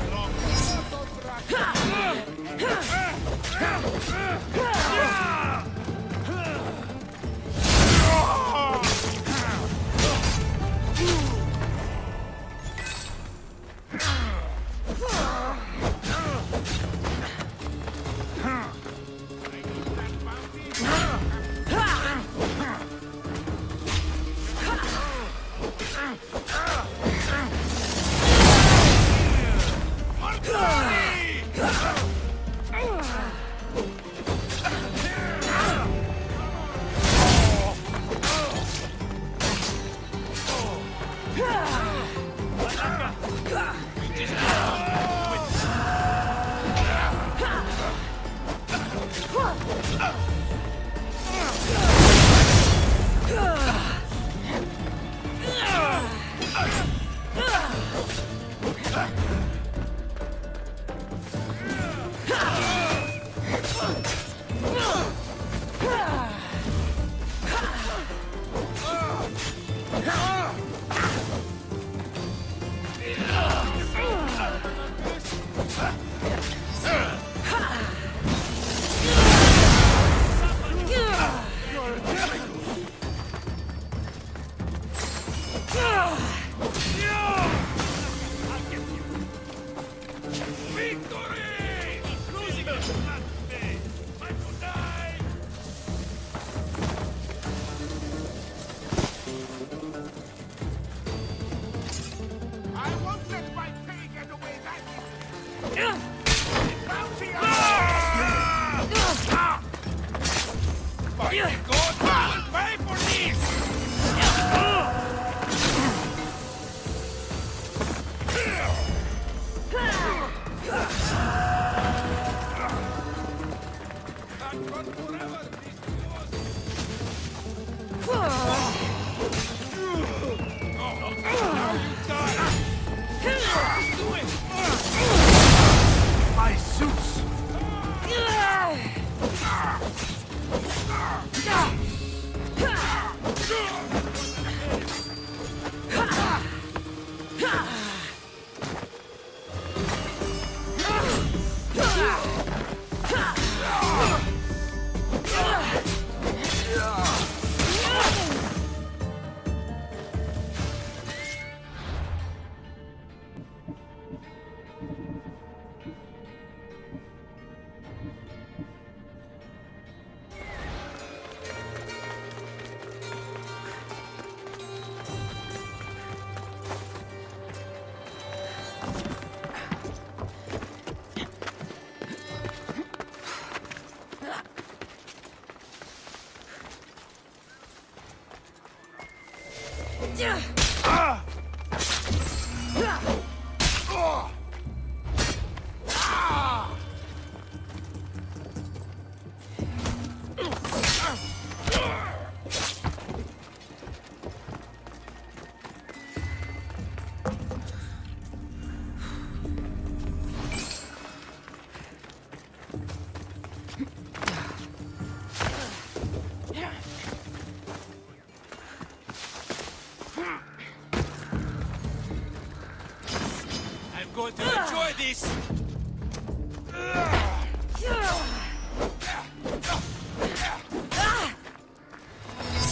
going to enjoy this!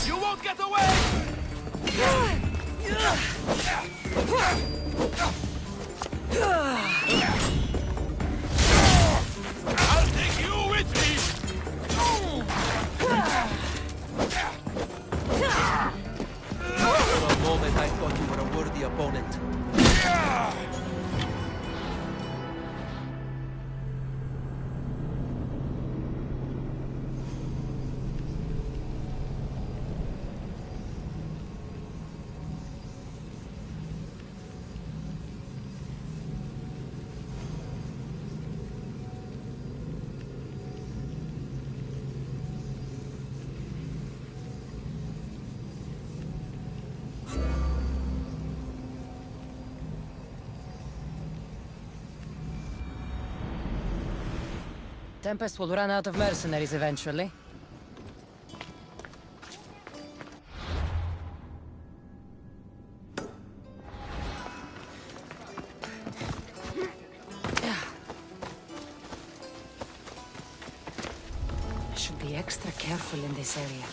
You won't get away! I'll take you with me! For a moment, I thought you were a worthy opponent. Tempest will run out of mercenaries eventually. I should be extra careful in this area.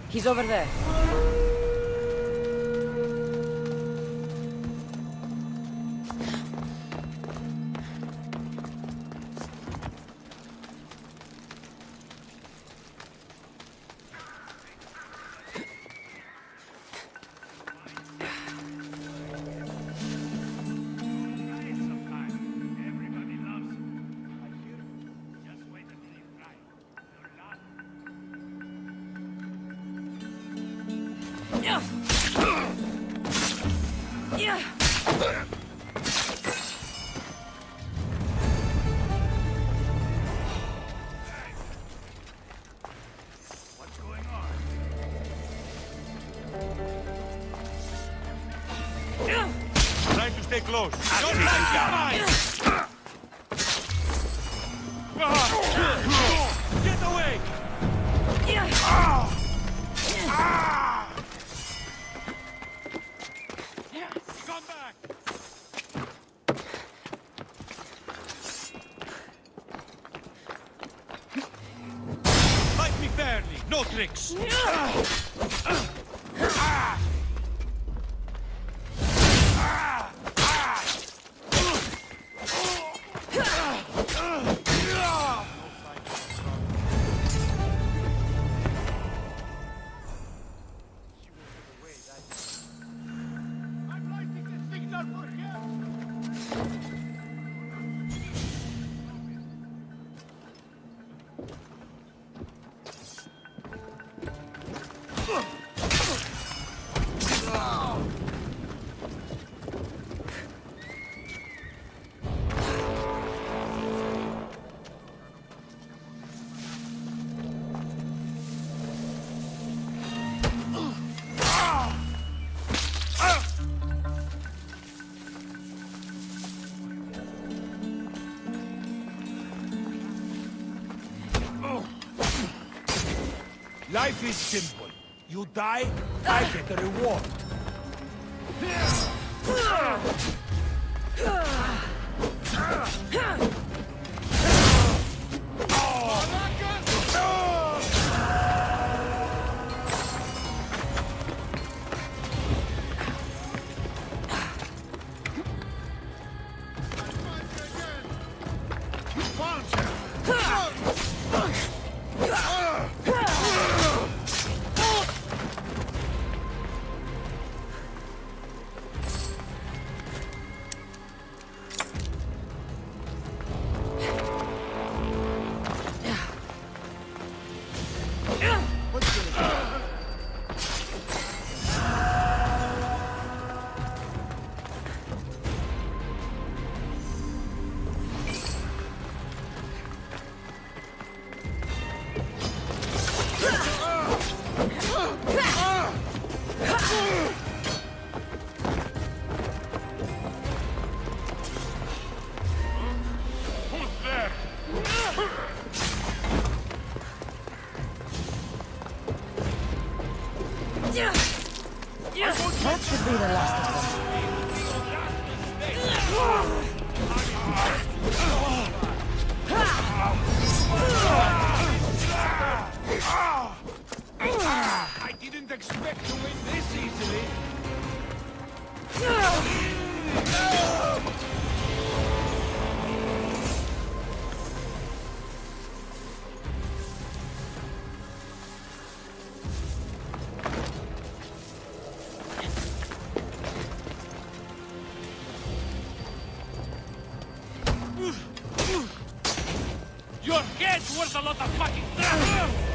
He's over there. Trying to stay close. Don't touch your eyes! Get away! Come back! Fight me fairly, no tricks! Life is simple. You die, I get a reward. That should be the last of them. I didn't expect to win this easily. Your head's worth a lot of fucking trash!